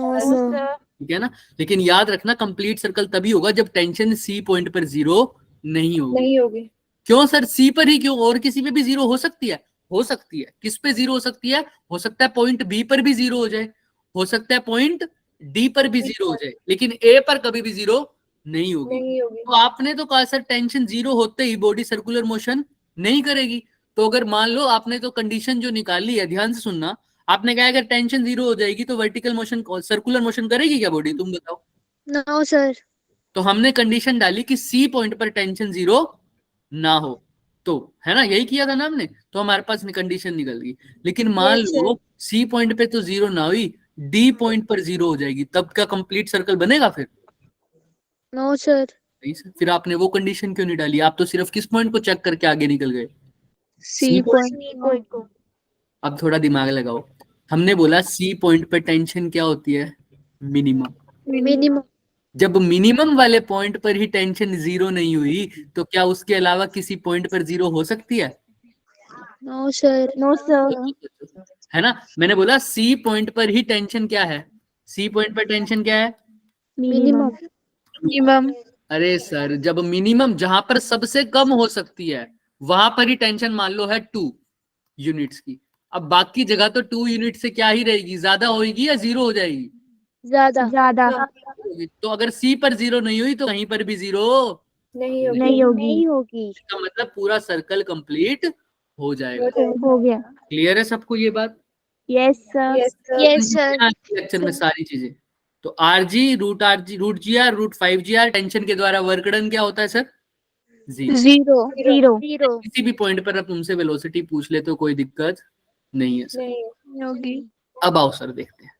ठीक है ना? लेकिन याद रखना कंप्लीट सर्कल तभी होगा जब टेंशन सी पॉइंट पर जीरो नहीं होगी।
नहीं होगी.
क्यों सर, सी पर ही क्यों, और किसी पे भी जीरो हो सकती है? हो सकती है। किस पे जीरो हो सकती है? हो सकता है पॉइंट बी पर भी जीरो हो जाए, हो सकता है पॉइंट डी पर भी जीरो हो जाए, लेकिन ए पर कभी भी जीरो नहीं होगी।
नहीं होगी।
तो आपने तो कहा सर टेंशन जीरो होते ही बॉडी सर्कुलर मोशन नहीं करेगी। तो अगर मान लो आपने तो कंडीशन जो निकाली है, ध्यान से सुनना, आपने कहा अगर टेंशन जीरो हो जाएगी तो वर्टिकल मोशन, सर्कुलर मोशन करेगी क्या बॉडी? तुम बताओ।
No sir.
तो हमने कंडीशन डाली कि सी पॉइंट पर टेंशन जीरो ना हो, तो है ना, यही किया था ना हमने, तो हमारे पास कंडीशन निकल गई। लेकिन मान
Yes,
लो सी पॉइंट पे तो जीरो ना हुई, डी पॉइंट पर जीरो हो जाएगी, तब क्या कंप्लीट सर्कल बनेगा फिर?
No sir.
नहीं सर। फिर आपने वो कंडीशन क्यों नहीं डाली? आप तो सिर्फ किस पॉइंट को चेक करके आगे निकल गए?
सी पॉइंट को।
अब थोड़ा दिमाग लगाओ, हमने बोला सी पॉइंट पर टेंशन क्या होती है? मिनिमम।
मिनिमम।
जब मिनिमम वाले पॉइंट पर ही टेंशन जीरो नहीं हुई, तो क्या उसके अलावा किसी पॉइंट पर जीरो हो सकती है?
No sir.
No sir.
है ना, मैंने बोला सी पॉइंट पर ही टेंशन क्या है? सी पॉइंट पर टेंशन क्या है?
मिनिमम। मिनिमम।
अरे सर, जब मिनिमम जहां पर सबसे कम हो सकती है वहां पर ही टेंशन मान लो है 2 यूनिट्स की, अब बाकी जगह तो 2 यूनिट से क्या ही रहेगी, ज्यादा होगी या जीरो हो जाएगी?
ज्यादा
तो अगर सी पर जीरो नहीं हुई तो कहीं पर भी जीरो
नहीं होगी।
नहीं होगी।
इसका मतलब पूरा सर्कल कंप्लीट हो जाएगा।
हो गया।
क्लियर है सबको ये बात?
Yes sir.
Yes, sir.
Yes sir.
Lecture में सारी चीजें। तो RG root G R root 5GR tension के द्वारा वर्क डन क्या होता है सर? जीरो।
जीरो।
जीरो।
किसी भी पॉइंट पर अब तुमसे वेलोसिटी पूछ ले तो कोई दिक्कत नहीं है सर।
नहीं
होगी।
अब आओ सर देखते हैं।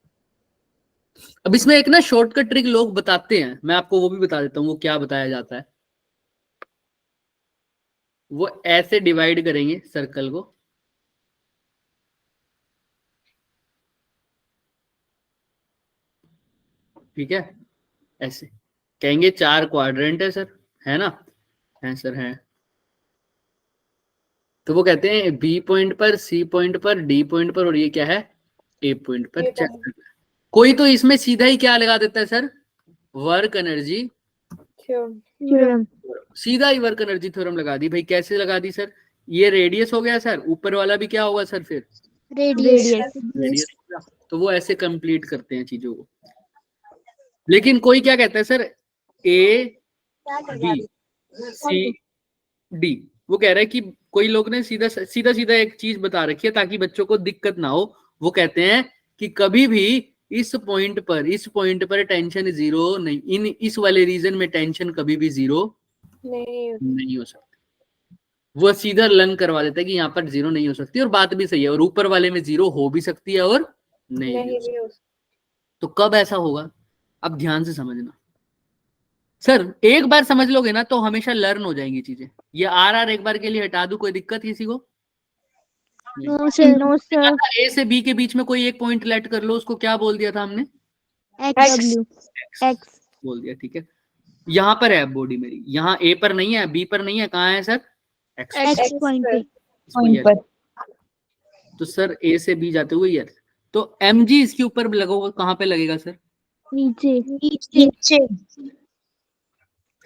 अब इसमें एक ना शॉर्टकट ट्रिक लोग बताते हैं, मैं आपको वो भी बता देता हूँ वो क्या बताया जाता है। वो ऐसे डिवाइड करेंगे सर्कल को, ठीक है, ऐसे कहेंगे 4 क्वाड्रेंट है सर, है ना? है सर, है। तो वो कहते हैं बी पॉइंट पर, सी पॉइंट पर, डी पॉइंट पर, और ये क्या है? ए पॉइंट पर
A
चेक
point.
करना है। कोई तो इसमें सीधा ही क्या लगा देता है sir? Work energy
Sure.
Theorem.
सीधा ही वर्क एनर्जी थ्योरम लगा दी। भाई कैसे लगा दी सर? ये रेडियस हो गया सर, ऊपर वाला भी क्या होगा सर? फिर
रेडियस।
रेडियस हो गया। तो वो ऐसे कंप्लीट करते हैं चीजों को। लेकिन कोई क्या कहता है sir, A B C D, वो कह रहा है कि कोई लोग ने सीधा सीधा सीधा एक चीज बता रखी है ताकि बच्चों को दिक्कत ना हो। वो कहते हैं कि कभी भी इस पॉइंट पर टेंशन जीरो नहीं, इस वाले रीजन में टेंशन कभी भी जीरो नहीं हो सकती। वो सीधा लर्न करवा देता है कि यहाँ पर जीरो नहीं हो सकती, और बात भी सही है, और ऊपर वाले में जीरो हो भी सकती है और नहीं भी हो सकती। तो कब ऐसा होगा? अब ध्यान से समझना सर, एक बार समझ लोगे ना तो हमेशा लर्न हो जाएंगी चीजें। ये आर एक बार के लिए हटा दूं, कोई दिक्कत किसी को?
No sir.
No sir.
A से बी के बीच में कोई एक पॉइंट लेट कर लो, उसको क्या बोल दिया था हमने?
डब्ल्यू एक्स
बोल दिया, ठीक है। यहाँ पर है बॉडी मेरी, यहाँ ए पर नहीं है, बी पर नहीं है, कहाँ है सर?
एक्स पॉइंट पे।
पॉइंट पर। तो सर ए से बी जाते हुए यार, तो एम जी इसके ऊपर लगोगा, कहाँ पे लगेगा सर?
नीचे।
नीचे।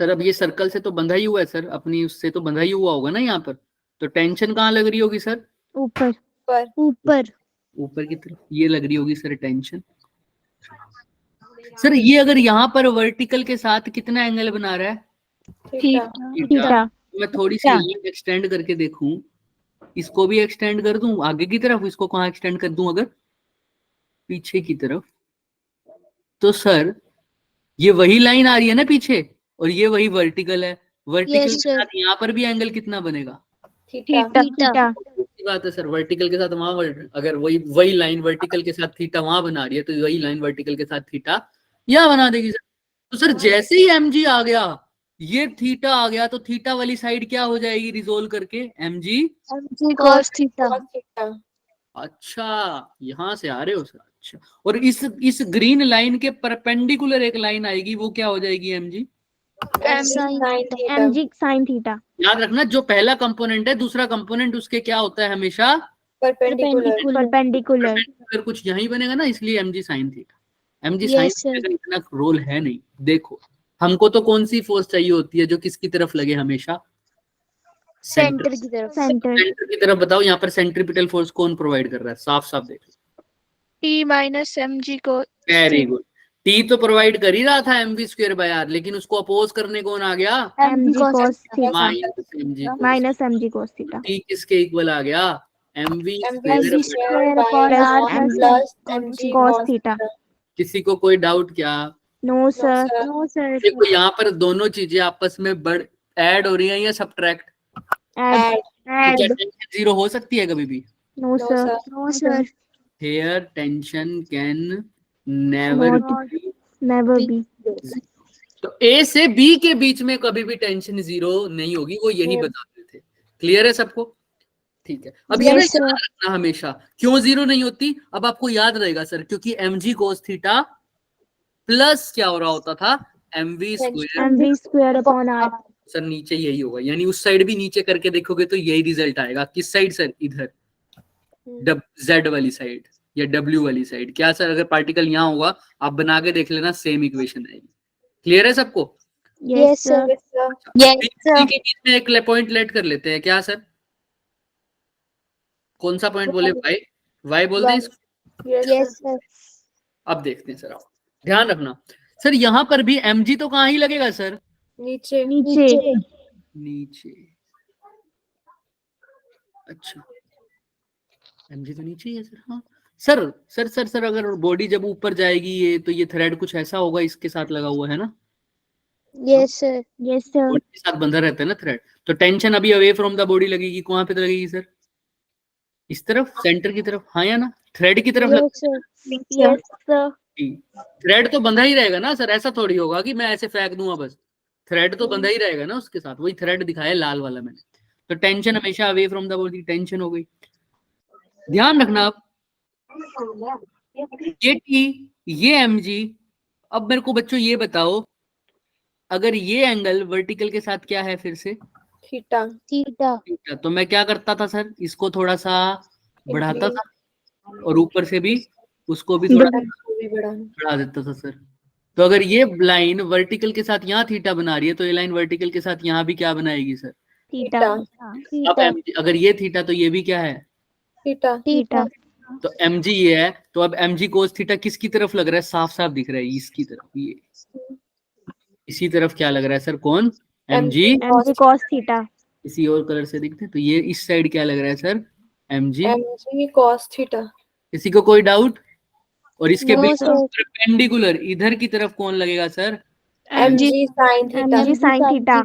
सर अब ये सर्कल से तो बंधा ही हुआ है सर, अपनी उससे तो बंधा ही हुआ होगा ना यहाँ पर, तो टेंशन कहाँ लग रही होगी सर?
ऊपर। ऊपर।
ऊपर की तरफ ये लग रही होगी सर टेंशन। सर ये अगर यहाँ पर वर्टिकल के साथ कितना एंगल बना रहा है?
थीटा।
मैं थोड़ी सी लाइन एक्सटेंड करके देखूं, इसको भी एक्सटेंड कर दूं आगे की तरफ, इसको कहाँ एक्सटेंड कर दूं? अगर पीछे की तरफ, तो सर ये वही लाइन आ रही है ना पीछे, और ये वही वर्टिकल है। वर्टिकल के साथ यहाँ पर भी एंगल कितना बनेगा?
थीटा।
बात है सर, वर्टिकल के साथ वहां, अगर वही लाइन वर्टिकल के साथ थीटा वहां बना रही है, तो वही लाइन वर्टिकल के साथ थीटा यहाँ बना देगी सर। तो सर जैसे ही एम जी आ गया, ये थीटा आ गया, तो थीटा वाली साइड क्या हो जाएगी रिजोल्व करके? M G
cos theta.
अच्छा, यहां से आ रहे हो सर, अच्छा। और इस ग्रीन लाइन के परपेंडिकुलर एक लाइन आएगी, वो क्या हो जाएगी? M G
M G sine theta.
याद रखना, जो पहला कंपोनेंट है दूसरा कंपोनेंट उसके क्या होता है? हमेशा
परपेंडिकुलर।
अगर कुछ यही बनेगा ना, इसलिए M G sine theta. M G sine theta का इतना रोल है नहीं। देखो हमको तो कौन सी फोर्स चाहिए होती है जो किसकी तरफ लगे? हमेशा
सेंटर की तरफ।
सेंटर
सेंटर की तरफ बताओ, यहाँ पर सेंट्रीपिटल फोर्स कौन प्रोवाइड कर रहा है, साफ साफ देखो।
T माइनस mg को
वेरी गुड। टी तो प्रोवाइड कर ही रहा था mv स्क्वायर बाय आर, लेकिन उसको अपोज करने कौन आ गया,
mg cos theta
minus
mg cos theta
T किसके इक्वल आ गया, mv
mv
square.
square by
plus
r
mg
plus mg
cos
cos
theta.
किसी को कोई डाउट क्या?
No
No,
sir
sir.
No sir.
देखो यहाँ पर दोनों चीजें आपस में ऐड हो रही हैं या सब्ट्रैक्ट?
Add
Add.
क्या टेंशन जीरो हो सकती है कभी भी?
No
No,
sir
sir.
No sir.
Here tension can never
never be
तो ए से बी के बीच में कभी भी टेंशन जीरो नहीं होगी, वो यही
Yeah.
बता रहे थे। क्लियर है सबको? ठीक है। अब ये ना
Yes, sir.
याद रखना हमेशा, क्यों जीरो नहीं होती, अब आपको याद रहेगा सर, क्योंकि mg cos थीटा प्लस क्या हो रहा होता था, mv square.
mv square upon r
sir नीचे यही होगा, यानी उस साइड भी नीचे करके देखोगे तो यही रिजल्ट आएगा। किस साइड सर? इधर z वाली साइड या w वाली साइड। क्या सर, अगर पार्टिकल यहाँ होगा आप बना के देख लेना, सेम इक्वेशन आएगी। क्लियर है सबको?
Yes sir
Yes, sir.
B के बीच में एक पॉइंट लेट कर लेते हैं क्या सर? कौन सा पॉइंट बोले? वाई। वाई बोल दें इसको?
Yes, sir.
अब देखते हैं सर, आओ ध्यान रखना सर, यहां पर भी mg तो कहाँ ही लगेगा सर?
नीचे.
नीचे
नीचे। अच्छा, mg तो नीचे ही है सर। हाँ सर सर सर सर अगर बॉडी जब ऊपर जाएगी ये, तो ये थ्रेड कुछ ऐसा होगा, इसके साथ लगा हुआ है ना,
yes sir.
Yes sir
body के साथ बंधा रहता है ना थ्रेड, तो टेंशन अभी अवे फ्रॉम द बॉडी लगेगी, कहाँ पे लगेगी सर? इस तरफ, सेंटर की तरफ, हाँ या ना? थ्रेड की तरफ
yes sir.
Yes sir
thread तो बंधा ही रहेगा ना सर, ऐसा थोड़ी होगा कि मैं ऐसे फेंक दूंगा बस। थ्रेड तो बंधा ही रहेगा ना उसके साथ, वही थ्रेड दिखाया लाल वाला मैंने। तो टेंशन हमेशा away from the body, tension हो गई। ध्यान रखना आप, ये टी, ये mg। अब मेरे को बच्चों ये बताओ, अगर ये एंगल वर्टिकल के साथ क्या है फिर से?
थीटा.
थीटा।
ठीक है, तो मैं क्या करता था सर, इसको थोड़ा सा बढ़ाता था, और ऊपर से भी उसको भी थोड़ा
भी बढ़ाना.
बढ़ा देता था सर। तो अगर ये लाइन वर्टिकल के साथ यहाँ थीटा बना रही है, तो ये लाइन वर्टिकल के साथ यहाँ भी क्या बनाएगी सर?
थीटा
अब अगर ये थीटा, तो ये भी क्या है?
थीटा.
थीटा
तो mg ये है, तो अब mg cos थीटा किसकी तरफ लग रहा है? साफ साफ दिख रहा है, इसकी तरफ। ये इसी तरफ क्या लग रहा है सर? कौन? mg
mg cos थीटा
किसी और कलर से दिखते हैं, तो ये इस साइड क्या लग रहा है sir? mg।
mg cos theta.
किसी को कोई डाउट? और इसके
No,
बिल्कुल
sir.
परपेंडिकुलर इधर की तरफ कौन लगेगा sir?
mg sin theta.
mg sin theta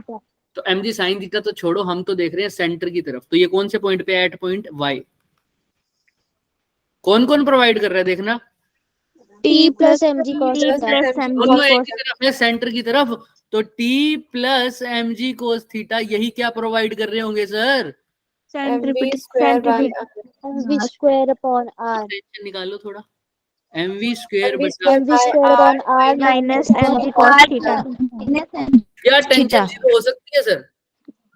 तो mg sin थीटा तो छोड़ो, हम तो देख रहे हैं सेंटर की तरफ। तो ये कौन से पॉइंट पे? At point y। कौन कौन प्रोवाइड कर रहा है देखना,
T plus mg cos
t
theta.
plus mg
दोनों एक
cos
ही तरफ है, सेंटर की तरफ। तो t plus mg cos theta यही क्या प्रोवाइड कर रहे होंगे sir?
mv square by r.
mv square upon r।
Tension निकालो थोड़ा, mv स्क्वायर
mv
बटा
square
mv square upon r
minus mg cos theta
क्या टेंशन जीरो हो सकती है sir?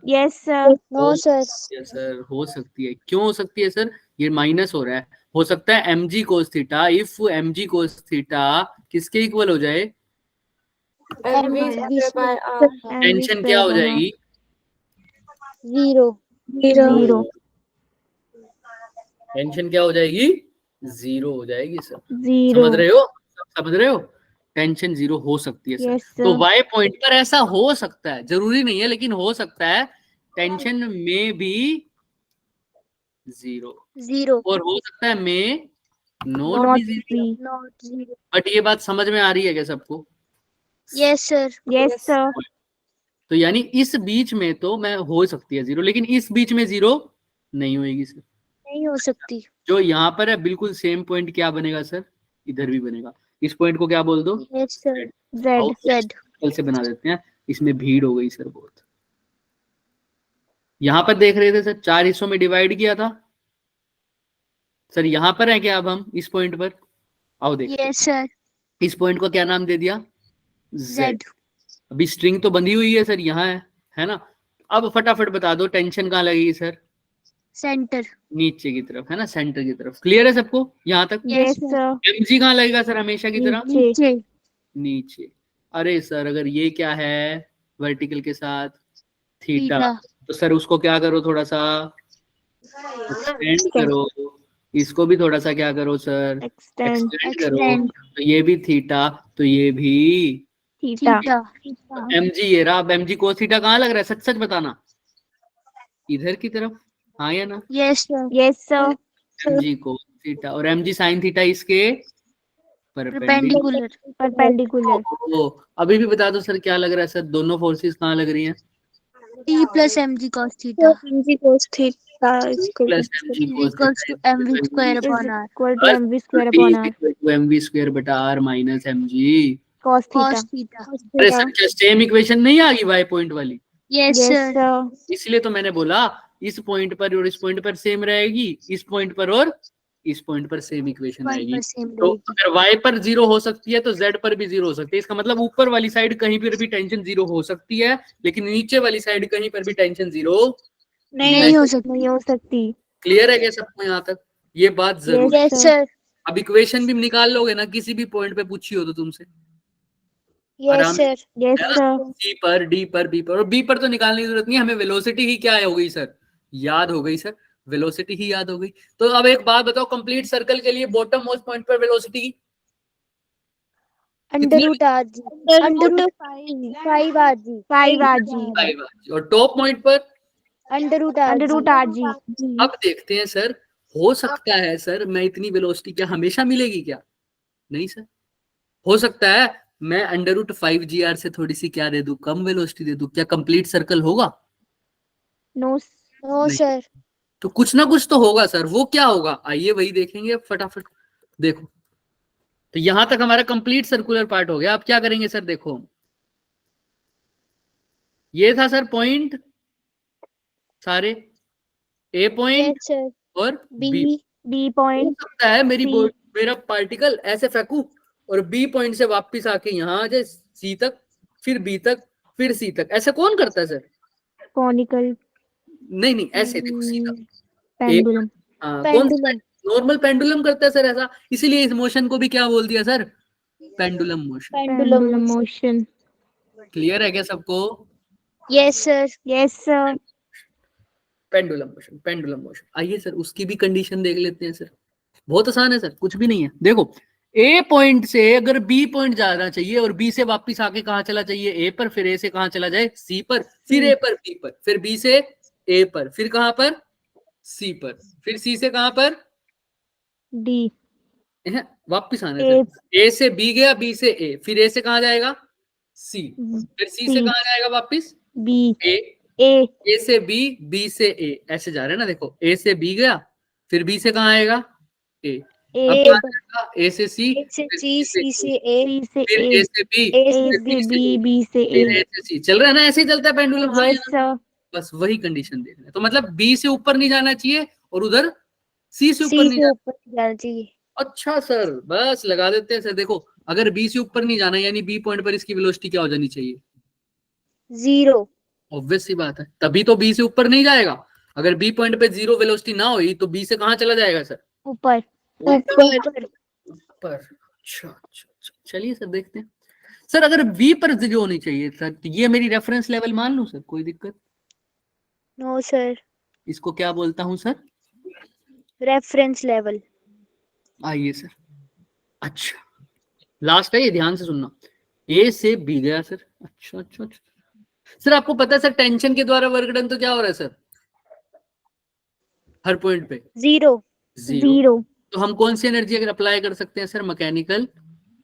Yes sir
no sir.
Yes sir, हो सकती है। क्यों हो सकती है सर? ये माइनस हो रहा है, हो सकता है mg cos theta, if mg cos theta किसके इक्वल हो जाए?
mv square by r.
Tension क्या हो जाएगी?
जीरो।
जीरो
टेंशन क्या हो जाएगी? जीरो हो जाएगी सर।
जीरो
समझ रहे हो? समझ रहे हो? टेंशन जीरो हो सकती है सर।
यस
तो
सर
y पॉइंट पर ऐसा हो सकता है, जरूरी नहीं है लेकिन हो सकता है, टेंशन में भी जीरो, और हो सकता है में नॉट
नॉट
भी जीरो।
B
not zero.
बट ये बात समझ में आ रही है क्या सबको?
Yes sir.
यस सर
तो यानी इस बीच में तो मैं हो सकती है जीरो, लेकिन इस बीच में जीरो नहीं होगी सर।
नहीं हो सकती।
जो यहाँ पर है बिल्कुल सेम पॉइंट क्या बनेगा सर? इधर भी बनेगा। इस पॉइंट को क्या बोल दो?
Yes sir.
Z
Z.
कल से बना देते हैं, इसमें भीड़ हो गई सर बहुत। यहाँ पर देख रहे थे सर, 4 हिस्सों में डिवाइड किया था सर। यहाँ पर है क्या अब हम इस पॉइंट पर? आओ देखते हैं।
Yes sir.
इस पॉइंट को क्या नाम दे दिया?
जेड।
अभी स्ट्रिंग तो बंधी हुई है सर, यहाँ है ना? अब फटाफट बता दो टेंशन कहाँ लगेगी सर?
सेंटर।
नीचे की तरफ, है ना, सेंटर की तरफ। क्लियर है सबको यहाँ तक?
यस सर
mg कहाँ लगेगा सर हमेशा की तरह?
नीचे
नीचे। अरे सर अगर ये क्या है वर्टिकल के साथ? थीटा।
थीटा।
तो सर उसको क्या करो, थोड़ा सा एक्सटेंड करो, इसको भी थोड़ा सा क्या करो सर,
एक्सटेंड
एक्सटेंड करो।
Extend.
तो ये भी थीटा, तो ये भी
थीटा
Theta.
mg, ये रहा। अब mg cos थीटा कहाँ लग रहा है, सच सच बताना, इधर की तरफ, हाँ या ना?
Yes, sir.
Yes sir
mg cos theta और mg sin थीटा इसके परपेंडिकुलर।
Perpendicular.
परपेंडिकुलर
अभी भी बता दो सर क्या लग रहा है सर, दोनों फोर्सेस कहाँ लग रही हैं?
T plus mg cos theta
mg cos theta is
प्लस mg cos
equals to mv square
is
upon r.
Equal to M V square upon R
mv square बटा r minus mg।
Cos theta
Cos theta.
अरे सर क्या सेम इक्वेशन नहीं आ गई वाई पॉइंट वाली?
Yes,
yes
sir.
सर
इसलिए तो मैंने बोला इस पॉइंट पर और इस पॉइंट पर सेम रहेगी, इस पॉइंट पर और इस पॉइंट पर सेम इक्वेशन
One
आएगी।
per same
तो
रहेगी.
अगर y पर 0 हो सकती है तो z पर भी 0 हो सकती है। इसका मतलब ऊपर वाली साइड कहीं पर भी टेंशन 0 हो सकती है, लेकिन नीचे वाली साइड कहीं पर भी टेंशन 0
नहीं हो सकती.
नहीं हो सकती
क्लियर है क्या सबको यहाँ तक? ये बात जरूर।
Yes,
Yes, sir.
अब इक्वेशन भी निकाल लोगे ना, किसी भी पॉइंट पे पूछी हो तो तुमसे
Yes,
आराम
sir.
यस सर
सी पर, डी पर, बी पर, और बी पर तो निकालने की जरूरत नहीं, हमें वेलोसिटी ही क्या हो गई सर, याद हो गई सर, वेलोसिटी ही याद हो गई। तो अब एक बात बताओ, कंप्लीट सर्कल के लिए बॉटम मोस्ट पॉइंट पर वेलोसिटी की
Under root r g. Under root 5 r g.
5 R G
5 और टॉप पॉइंट पर
Under root r
under
g.
Root R G
अब देखते हैं सर, हो सकता है सर मैं इतनी वेलोसिटी क्या हमेशा मिलेगी क्या? नहीं सर, हो सकता है मैं अंडर रूट 5 GR से थोड़ी सी क्या दे दूं, कम वेलोसिटी दे दूं, क्या कंप्लीट सर्कल होगा?
नो
No,
नहीं।
sir.
तो कुछ ना कुछ तो होगा सर, वो क्या होगा आइए वही देखेंगे अब फटाफट। देखो तो यहां तक हमारा कंप्लीट सर्कुलर पार्ट हो गया। अब क्या करेंगे सर, देखो ये था सर पॉइंट सारे, ए पॉइंट
Yes, sir.
और
B.
बी।
बी
हो
पॉइंट
सकता है मेरी
C.
मेरा पार्टिकल ऐसे फेंकू और बी पॉइंट से वापस आके यहाँ आ जाए सी तक, फिर बी तक, फिर सी तक। ऐसा कौन करता है सर?
कॉनिकल
नहीं नहीं, ऐसे देखो सीधा
पेंडुलम
कौन सा नॉर्मल पेंडुलम करता है सर ऐसा, इसीलिए इस मोशन को भी क्या बोल दिया sir, pendulum motion.
Pendulum motion
clear है क्या सबको?
Yes, sir.
Yes sir
pendulum motion, pendulum motion. आइए सर उसकी भी कंडीशन देख लेते हैं सर, बहुत आसान है सर, कुछ भी नहीं है। देखो ए पॉइंट से अगर बी पॉइंट जाना चाहिए और बी से वापस आके कहाँ चला चाहिए, ए पर, फिर ए से कहाँ चला जाए, सी पर, फिर ए पर, बी पर, फिर बी से ए पर, फिर कहाँ पर, सी पर, फिर सी से कहाँ पर,
डी
वापिस आना
ए
सर। ए से बी गया, बी से ए, फिर ए से कहाँ जाएगा, सी, फिर सी से
C.
कहाँ जाएगा वापिस,
बी
ए,
ए
ए से बी, बी से ए, ऐसे जा रहे हैं ना। देखो ए से बी गया, फिर बी से कहाँ आएगा, ए, अब
ए
कहाँ जाएगा, ए से सी,
A से
फिर
C, C से A,
सी से
फिर
ए
ए से बी,
A
ए
से
से बी बी से
फिर
ए
ए से सी। चल रहा है ना, ऐसे ही चलता है पेंडुलम। हाँ
यस
या ना?
सर
बस वही कंडीशन देखना है। तो मतलब बी से ऊपर नहीं जाना चाहिए और उधर सी से ऊपर
C
नहीं
से
जाना।
ऊपर जाना चाहिए.
अच्छा सर, बस लगा देते हैं सर। देखो अगर बी से ऊपर नहीं जाना, यानी बी पॉइंट पर इसकी वेलोसिटी क्या हो जानी चाहिए,
0.
ऑब्वियस सी बात है, तभी तो बी से ऊपर नहीं जाएगा। अगर बी पॉइंट पे 0 वेलोसिटी ना हुई तो बी से कहाँ चला जाएगा सर,
ऊपर
ऊपर.
पर। अच्छा अच्छा अच्छा, चलिए सर देखते हैं। सर अगर बी पर 0 होनी चाहिए सर, तो ये मेरी रेफरेंस लेवल मान लूं सर, कोई दिक्कत?
No, sir.
इसको क्या बोलता हूं सर,
Reference level.
आइए सर। अच्छा लास्ट है ये, ध्यान से सुनना। ए से बी गया सर, अच्छा अच्छा अच्छा सर, आपको पता है सर टेंशन के द्वारा वर्क डन तो क्या हो रहा है सर, हर पॉइंट पे
0.
जीरो
तो हम कौन सी एनर्जी अगर अप्लाई कर सकते हैं sir, mechanical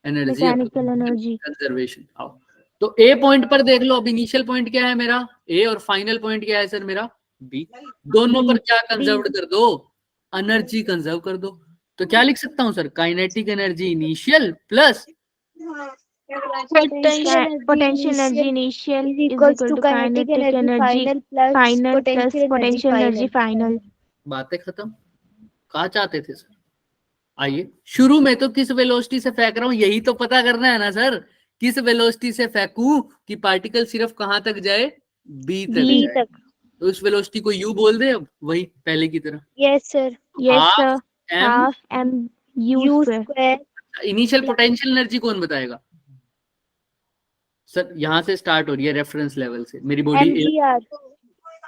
energy,
mechanical energy
conservation. आओ तो ए पॉइंट पर देख लो, अब इनिशियल पॉइंट क्या है मेरा ए और फाइनल पॉइंट क्या है सर मेरा बी, दोनों पर क्या कंजर्व कर दो, एनर्जी कंजर्व कर दो। तो क्या लिख सकता हूं sir, kinetic energy initial plus
potential energy initial
is
is
equals
equal
to
to
kinetic
kinetic
energy
energy
final plus
final plus
potential energy
potential energy
final.
Final.
बातें खत्म, कहा चाहते थे सर? आइए शुरू में तो किस वेलोसिटी से फेंक रहा हूं यही तो पता करना है ना सर, किस वेलोसिटी से फेंकूं कि पार्टिकल सिर्फ कहां तक जाए, बी तक
बी
जाए। तो उस वेलोसिटी को यू बोल दे, अब वही पहले की तरह।
Yes, sir.
Yes
half
sir
M,
half M U
U
square
square
initial potential energy कौन बताएगा सर? यहां से स्टार्ट हो रही है रेफरेंस लेवल से, मेरी बॉडी
mgr.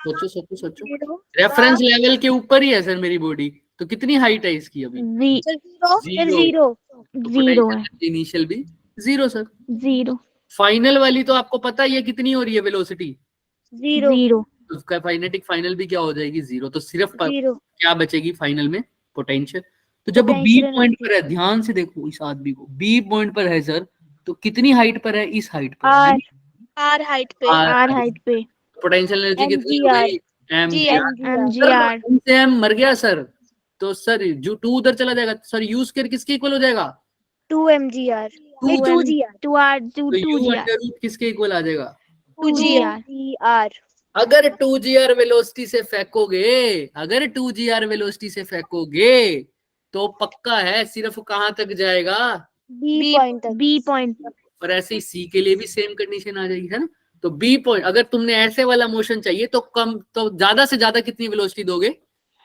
सोचो सोचो सोचो, रेफरेंस लेवल के ऊपर ही है सर मेरी बॉडी, तो कितनी हाइट है इसकी अभी?
जीरो
जीरो है,
इनिशियल भी जीरो सर।
जीरो
फाइनल वाली तो आपको पता ही है कितनी हो रही है वेलोसिटी,
जीरो
उसका फाइनेटिक फाइनल भी क्या हो जाएगी? जीरो। तो सिर्फ
जीरो
क्या बचेगी फाइनल में? पोटेंशियल। तो जब वो बी पॉइंट पर है, ध्यान से देखो इस आदमी को, बी पॉइंट पर है सर, तो कितनी हाइट पर है? इस हाइट पर है,
आर हाइट पे
आर हाइट पे,
पोटेंशियल एनर्जी कितनी हो
MGR,
गई?
G
M G R
M मर गया सर, तो सर जो 2 उधर चला जाएगा सर, यू स्क्वायर किसके इक्वल हो जाएगा?
2 mgr, 2gr,
टू आर
तो
two
U
G R,
under root किसके इक्वल आ जाएगा?
2gr
2gr,
अगर 2gr वेलोसिटी से फेंकोगे, अगर 2gr वेलोसिटी से फेंकोगे तो पक्का है सिर्फ कहां तक जाएगा?
B पॉइंट तक।
बी पॉइंट,
और ऐसे ही सी के लिए भी सेम कंडीशन आ जाएगी, है ना? तो बी पॉइंट, अगर तुमने ऐसे वाला मोशन चाहिए तो कम, तो ज्यादा से ज्यादा कितनी वेलोसिटी दोगे?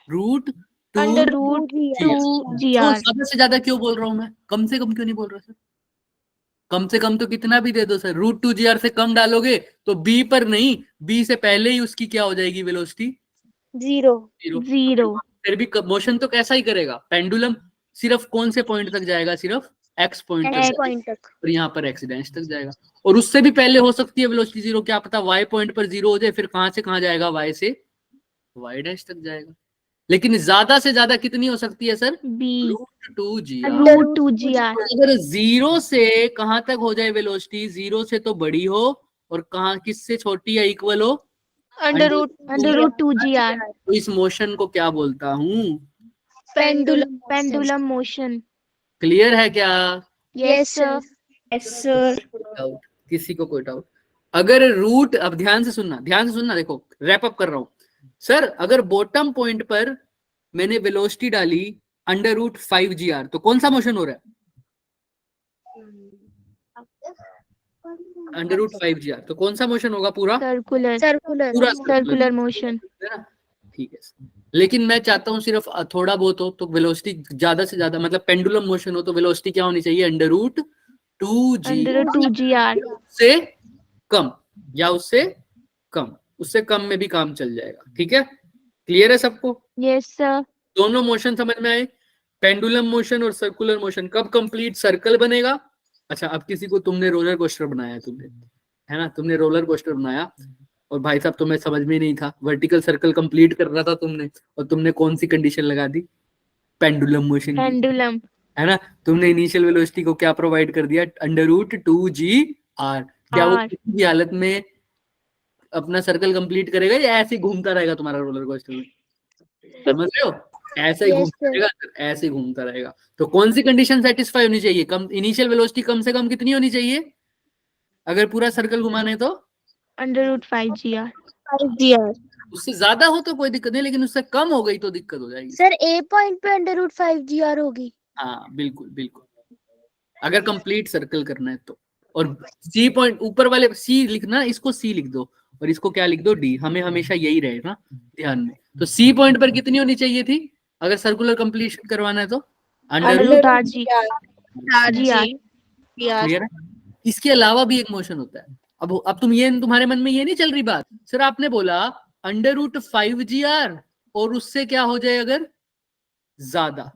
रूट
अंडर रूट 2 जी
तो
आर,
ज्यादा से ज्यादा क्यों बोल रहा हूं मैं? कम से कम क्यों नहीं बोल रहा सर? कम से कम तो कितना भी दे दो सर, रूट 2gr से कम डालोगे तो बी पर नहीं, बी से पहले ही उसकी क्या हो जाएगी वेलोसिटी?
जीरो।
जीरो
फिर भी मोशन तो कैसा ही करेगा पेंडुलम, सिर्फ कौन से पॉइंट तक जाएगा? सिर्फ एक्स पॉइंट तक
X
जाएगा,
पॉइंट तक।
और यहाँ पर एक्स डैश तक जाएगा। और उससे भी पहले हो सकती है वेलोसिटी जीरो, क्या पता वाई पॉइंट पर जीरो हो जाए, फिर कहां से कहां जाएगा? वाई से वाई डैश तक जाएगा। लेकिन ज्यादा से ज्यादा कितनी हो सकती है sir?
B
root 2gr।
Root 2 G R,
अगर जीरो से कहां तक हो जाए वेलोसिटी? जीरो से तो बड़ी हो, और कहां किससे छोटी या इक्वल हो?
Under root
under root 2 G R,
तो इस मोशन को क्या बोलता हूँ?
Pendulum
pendulum motion.
क्लियर है क्या?
Yes sir,
doubt? किसी को कोई डाउट? अगर रूट, अब ध्यान से सुनना, ध्यान से सुनना, देखो रैप अप कर रहा हूं सर। अगर बॉटम पॉइंट पर मैंने वेलोसिटी डाली अंडर रूट 5gr, तो कौन सा मोशन हो रहा है? अंडर रूट 5gr, तो कौन सा मोशन होगा? पूरा
सर्कुलर
पूरा
सर्कुलर मोशन।
है ना? ठीक है। लेकिन मैं चाहता हूँ सिर्फ थोड़ा बहुत हो, तो वेलोसिटी ज्यादा से ज्यादा, मतलब पेंडुलम मोशन हो, तो वेलोसिटी क्या होनी चाहिए? Under root 2g,
under root 2 G R,
से कम या उससे कम, उससे कम में भी काम चल जाएगा। ठीक है, क्लियर है सबको?
यस सर,
दोनों मोशन समझ में आए? पेंडुलम मोशन और सर्कुलर मोशन। कब कंप्लीट सर्कल बनेगा? अच्छा, अब किसी को तुमने रोलर कोस्टर बनाया, तुमने, है ना, तुमने रोलर कोस्टर बनाया, और भाई साहब तुम्हें समझ में नहीं था, वर्टिकल सर्कल कंप्लीट कर रहा था तुमने, और तुमने कौन सी कंडीशन लगा दी? पेंडुलम मोशन की,
पेंडुलम,
है ना? तुमने इनिशियल वेलोसिटी को क्या प्रोवाइड कर दिया? Under root 2gr। क्या वो किसी भी हालत में अपना सर्कल कंप्लीट करेगा या ऐसे ही घूमता रहेगा तुम्हारा रोलर कोस्टर में? समझ रहे हो? ऐसा ही घूमता रहेगा, ऐसे ही घूमता रहेगा। तो कौन सी कंडीशन सेटिस्फाई होनी चाहिए? कम इनिशियल वेलोसिटी कम से कम कितनी होनी चाहिए अगर पूरा सर्कल घुमाने? तो
under root 5 ji are,
5gr
उससे ज्यादा हो तो कोई दिक्कत नहीं, लेकिन उससे कम हो गई तो दिक्कत हो जाएगी।
सर A पॉइंट पे अंडर रूट 5gr होगी।
हाँ बिल्कुल बिल्कुल, अगर कंप्लीट सर्कल करना है तो। और सी पॉइंट ऊपर वाले, सी लिखना, इसको सी लिख दो और इसको क्या लिख दो? डी। हमें हमेशा यही रहेगा ध्यान में। तो सी पॉइंट पर कितनी होनी चाहिए थी अगर सर्कुलर कंप्लीशन करवाना है? तो
under root R G G R,
clear है? इसके अलावा भी एक मोशन होता है। अब तुम ये, तुम्हारे मन में ये नहीं चल रही बात, सर आपने बोला अंडर रूट 5gr और उससे क्या हो जाए अगर ज्यादा,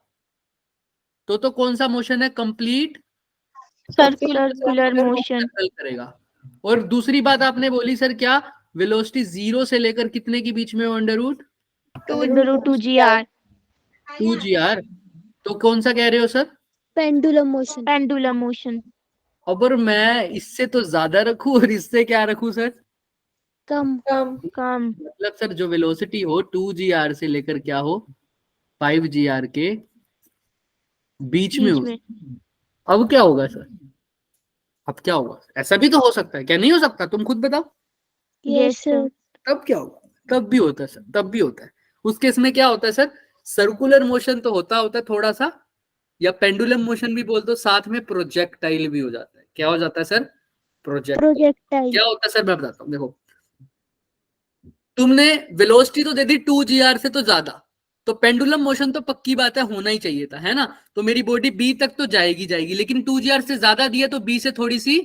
तो कौन सा मोशन है? Complete
circular motion.
सर्कल करेगा। और दूसरी बात आपने बोली सर क्या? वेलोसिटी जीरो से लेकर कितने के बीच में हो? Under root
under root 2 G R,
2gr। तो कौन सा कह रहे हो sir?
Pendulum motion.
Pendulum motion.
अगर मैं इससे तो ज्यादा रखूं और इससे क्या रखूं सर?
कम।
कम,
मतलब सर जो वेलोसिटी हो 2gr से लेकर क्या हो 5gr के बीच में हो, अब क्या होगा सर? अब क्या होगा? ऐसा भी तो हो सकता है, क्या नहीं हो सकता? तुम खुद बताओ।
यस सर,
तब क्या होगा? तब भी होता है सर, तब भी होता है। उस केस में क्या होता है सर? सर्कुलर मोशन तो होता है थोड़ा सा, या पेंडुलम मोशन भी बोल दो, साथ में प्रोजेक्टाइल भी हो जाता है। क्या हो जाता है सर?
प्रोजेक्टाइल।
क्या होता है सर? मैं बताता हूँ, देखो तुमने वेलोसिटी तो दे दी 2gr से तो ज्यादा, तो पेंडुलम मोशन तो पक्की बात है होना ही चाहिए था, है ना? तो मेरी बॉडी बी तक तो जाएगी जाएगी, लेकिन 2gr से ज्यादा दिया तो बी से थोड़ी सी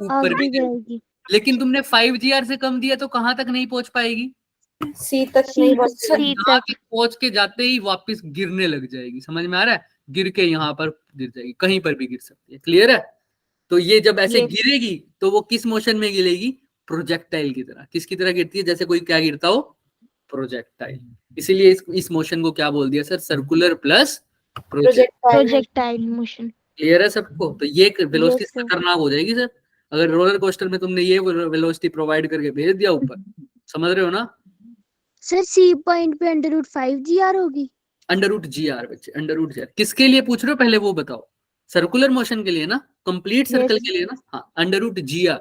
ऊपर भी जाएगी। लेकिन तुमने 5gr से कम दिया तो कहां तक नहीं पहुंच पाएगी?
सी तक नहीं पहुंच
सी
यहाँ
तक
तक पहुंच के जाते ही वापस गिरने लग जाएगी, समझ में आ रहा है? गिर के यहाँ पर गिर जाएगी, कहीं पर भी गिर सकती है। क्लियर है? तो ये जब ऐसे
Yes.
गिरेगी तो वो किस मोशन में गिरेगी? प्रोजेक्टाइल की तरह। किसकी तरह गिरती है? जैसे कोई क्या गिरता हो, प्रोजेक्टाइल। इसीलिए इस मोशन को क्या बोल दिया sir? Circular plus projectile.
Projectile motion.
Clear है सबको? तो ये वेलोसिटी
Yes, sir.
खतरनाक हो जाएगी सर, अगर रोलर कोस्टर में तुमने ये वेलोसिटी प्रोवाइड करके भेज दिया ऊपर। समझ रहे हो ना?
सर सी पॉइंट पे √5 GR होगी।
√GR बच्चे, √GR किसके लिए पूछ रहे हो पहले वो बताओ? सर्कुलर मोशन के लिए ना, कंप्लीट सर्कल
Yes.
के लिए ना? हाँ, √GR।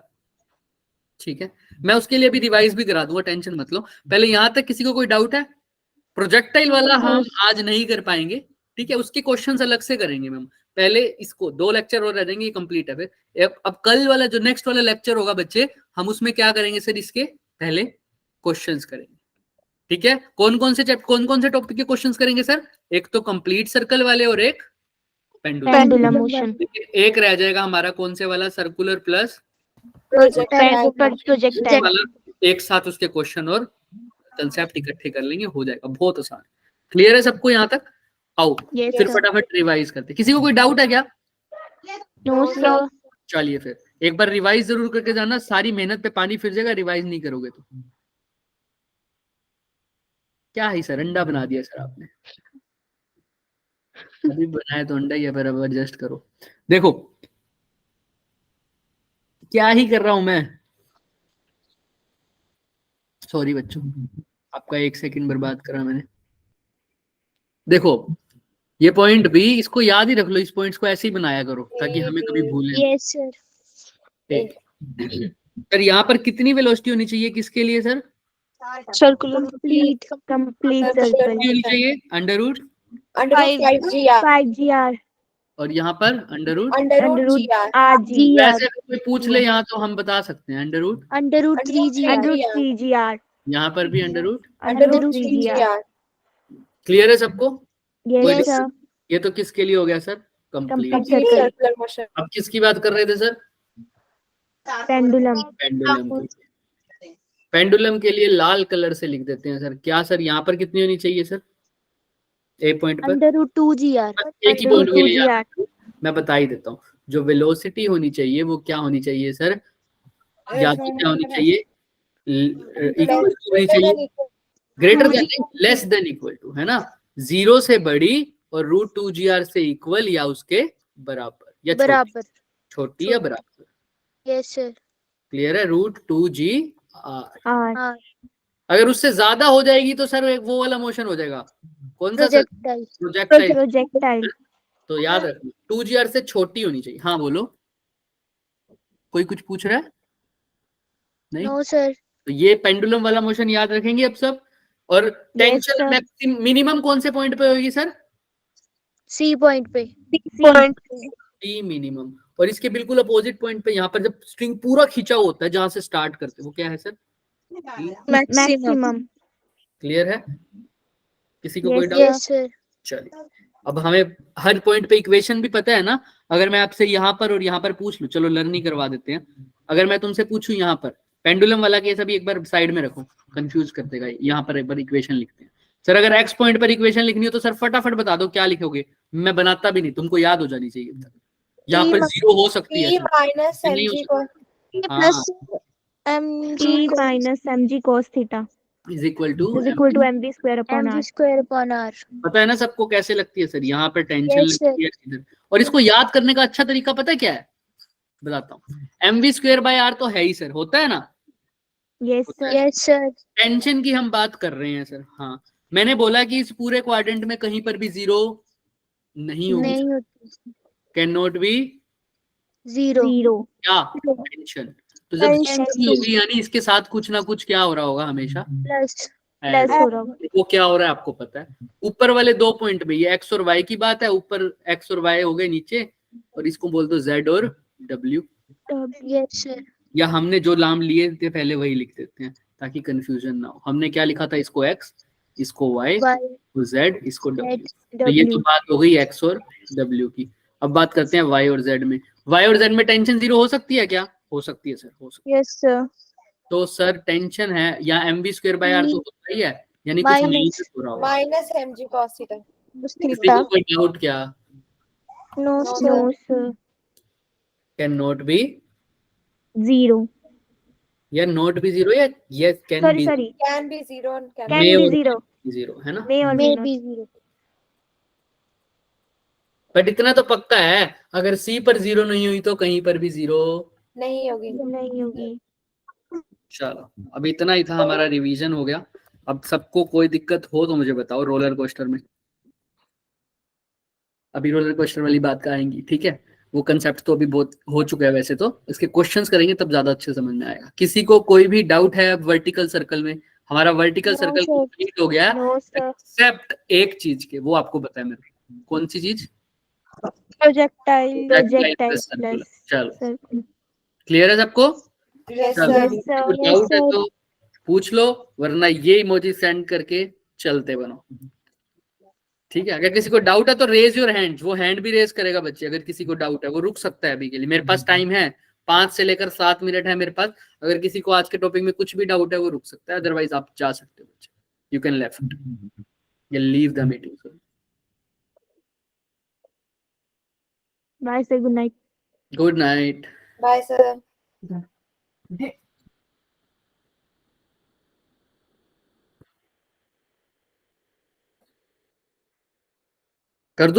ठीक है, मैं उसके लिए भी रिवाइज भी करा दूंगा, टेंशन मत लो। पहले यहाँ तक किसी को कोई डाउट है? प्रोजेक्टाइल वाला हम आज नहीं कर पाएंगे, ठीक है, उसके क्वेश्चंस अलग से करेंगे मैम। पहले इसको 2 लेक्चर और रह जाएंगे, कंप्लीट है। फिर अब कल वाला जो नेक्स्ट वाला लेक्चर होगा बच्चे, हम उसमें क्या करेंगे सर? इसके पहले क्वेश्चंस करेंगे। ठीक है, कौन कौन से टॉपिक के क्वेश्चंस करेंगे सर? एक तो कंप्लीट सर्कल वाले और एक
पेंडुलम मोशन।
एक रह जाएगा हमारा कौन से वाला? सर्कुलर प्लस
प्रोजेक्टाइल
वाला। एक साथ उसके क्वेश्चन और कंसेप्ट इकट्ठे कर लेंगे, हो जाएगा, बहुत आसान। क्लियर है सबको यहाँ तक? आओ
Yes,
फिर
sir.
फटाफट रिवाइज करते। किसी को कोई डाउट है क्या?
No sir.
चलिए फिर एक बार रिवाइज जरूर करके जाना, सारी मेहनत पे पानी फिर जाएगा रिवाइज नहीं करोगे तो। क्या है सर, अंडा बना दिया सर आपने? अभी बनाया तो अंडा ही है, फिर अब एडजस्ट करो। देखो क्या ही कर रहा हूं मैं, सॉरी बच्चों, आपका 1 सेकंड बर्बाद करा मैंने। देखो ये पॉइंट भी, इसको याद ही रख लो, इस पॉइंट्स को ऐसे ही बनाया करो ताकि हमें कभी भूले।
Yes sir.
सर यहाँ पर कितनी वेलोसिटी होनी चाहिए किसके लिए सर?
सर्कुलर
कंप्लीट
कितनी होनी चाहिए? √5
5GR
और यहाँ पर √,
√RG
वैसे अगर कोई पूछ ले यहाँ तो हम बता सकते हैं
√3GR
यहाँ पर भी √।
√3GR।
क्लियर है सबको?
Yes sir.
ये तो किसके लिए हो गया सर? कंप्लीट।
सर्कल
अब किसकी बात कर रहे थे सर?
पेंडुलम
पेंडुलम के लिए लाल कलर से लिख देते हैं सर। क्या सर यहाँ पर कितनी होनी चाहिए सर? ए पॉइंट पर
√2GR
एक ही पॉइंट के लिए मैं बता ही देता हूँ। जो वेलोसिटी होनी चाहिए वो क्या होनी चाहिए सर? या तो क्या होनी चाहिए? इक्वल टू होनी चाहिए, greater than, less than equal to, है ना? 0 से बड़ी और √2GR से इक्वल या उसके बराबर, या छोटी या बराबर।
Yes sir.
क्लियर है? √2GR। अगर उससे ज्यादा हो जाएगी तो सर एक वो वाला मोशन हो जाएगा, कौन सा सर? प्रोजेक्टाइल। तो याद रखना 2GR से छोटी होनी चाहिए। हाँ बोलो, कोई कुछ पूछ रहा है? नहीं?
No sir.
तो ये पेंडुलम वाला मोशन याद रखेंगे अब सब। और टेंशन मिनिमम कौन से पॉइंट पे होगी सर?
सी पॉइंट पे।
T minimum. और इसके बिल्कुल अपोजिट पॉइंट पे, यहाँ पर जब स्ट्रिंग पूरा खींचा होता है जहां से स्टार्ट करते, वो क्या है सर?
मैक्सिमम।
क्लियर है? किसी को कोई डाउट?
Yes sir.
चलिए अब हमें हर पॉइंट पे इक्वेशन भी पता है ना। अगर मैं आपसे यहाँ पर और यहाँ पर पूछ लूं, चलो लर्न ही करवा देते हैं। अगर मैं तुमसे पूछूं यहाँ पर पेंडुलम वाला केस, अभी एक बार साइड में रखो, कंफ्यूज कर देगा। यहाँ पर एक बार इक्वेशन लिखते हैं सर। अगर एक्स पॉइंट पर इक्वेशन लिखनी हो तो सर फटाफट बता दो क्या लिखोगे, मैं बनाता भी नहीं, तुमको याद हो जानी चाहिए। यहाँ पर 0 हो सकती है,
mg cos theta
is equal to
mv²/r।
पता है ना सबको कैसे लगती है सर? यहाँ पर टेंशन
Yes,
लगती है इधर। और इसको याद करने का अच्छा तरीका पता है क्या है? बताता हूँ। mv²/r तो है ही सर, होता है ना?
Yes sir.
टेंशन की हम बात कर रहे हैं सर। हाँ, मैंने बोला कि इस पूरे क्वाड्रेंट में कहीं पर भी 0 नहीं होगी, कैन नॉट बी
0
क्या? टेंशन। तो जब होगी यानी इसके साथ कुछ ना कुछ क्या हो रहा होगा हमेशा?
प्लस
हो रहा होगा। वो क्या हो रहा है आपको पता है? ऊपर वाले 2 पॉइंट में ये x और y की बात है, ऊपर x और y हो गए नीचे, और इसको बोल दो z और w।
Yes sir.
या हमने जो नाम लिए थे पहले वही लिख देते हैं ताकि कंफ्यूजन ना हो। हमने क्या लिखा था? इसको x, इसको y, इसको z, इसको w। तो ये तो बात हो गई x और w की। अब बात करते हैं y और z में। y और z में टेंशन 0 हो सकती है क्या? हो सकती है सर, हो सकती है।
Yes sir.
तो सर टेंशन है, या mv स्क्वायर बाय r तो होता ही है, यानी कुछ
Minus.
माइनस हो रहा होगा।
Minus mg cos theta.
किसी को कोई डाउट क्या?
No,
No,
sir.
No, sir.
Can not be,
0.
या नॉट बी जीरो, या yes can
Sorry,
be
sorry.
can be 0 and can
Can
May
be
or
0.
Zero, है ना?
May or may
May
not.
be 0.
But इतना तो पक्का है, अगर सी पर जीरो नहीं हुई तो कहीं पर भी जीरो
नहीं होगी।
नहीं होगी।
चलो अब इतना ही था, हमारा रिवीजन हो गया। अब सबको कोई दिक्कत हो तो मुझे बताओ रोलर कोस्टर में। अभी रोलर कोस्टर वाली बात का आएंगी, ठीक है? वो कंसेप्ट तो अभी बहुत हो चुका है, वैसे तो इसके क्वेश्चंस करेंगे तब ज्यादा अच्छे समझ में आएगा। किसी को कोई भी डाउट है अब वर्टिकल सर्कल में? हमारा vertical
No,
circle
sir.
Complete हो गया
No, sir.
एक्सेप्ट एक चीज के, वो आपको बताया मेरे को, कौन सी चीज?
Projectile.
Projectile
circular।
plus
चलो
circle.
क्लियर है सबको?
Yes,
चलो
sir.
Yes, sir.
कोई
Yes,
डाउट है
sir.
तो पूछ लो, वरना ये इमोजी सेंड करके चलते बनो, ठीक है? अगर किसी को डाउट है तो रेज योर हैंड, वो हैंड भी रेज करेगा बच्चे। अगर किसी को डाउट है वो रुक सकता है अभी के लिए, मेरे पास टाइम है 5 से लेकर 7 मिनट है मेरे पास। अगर किसी को आज के टॉपिक में कुछ भी डाउट है वो रुक सकता है, अदरवाइज आप जा सकते हो बच्चे, यू कैन लेफ्ट या leave the meeting.
Bye, say good night.
Good night.
Bye, sir.
कर दूं?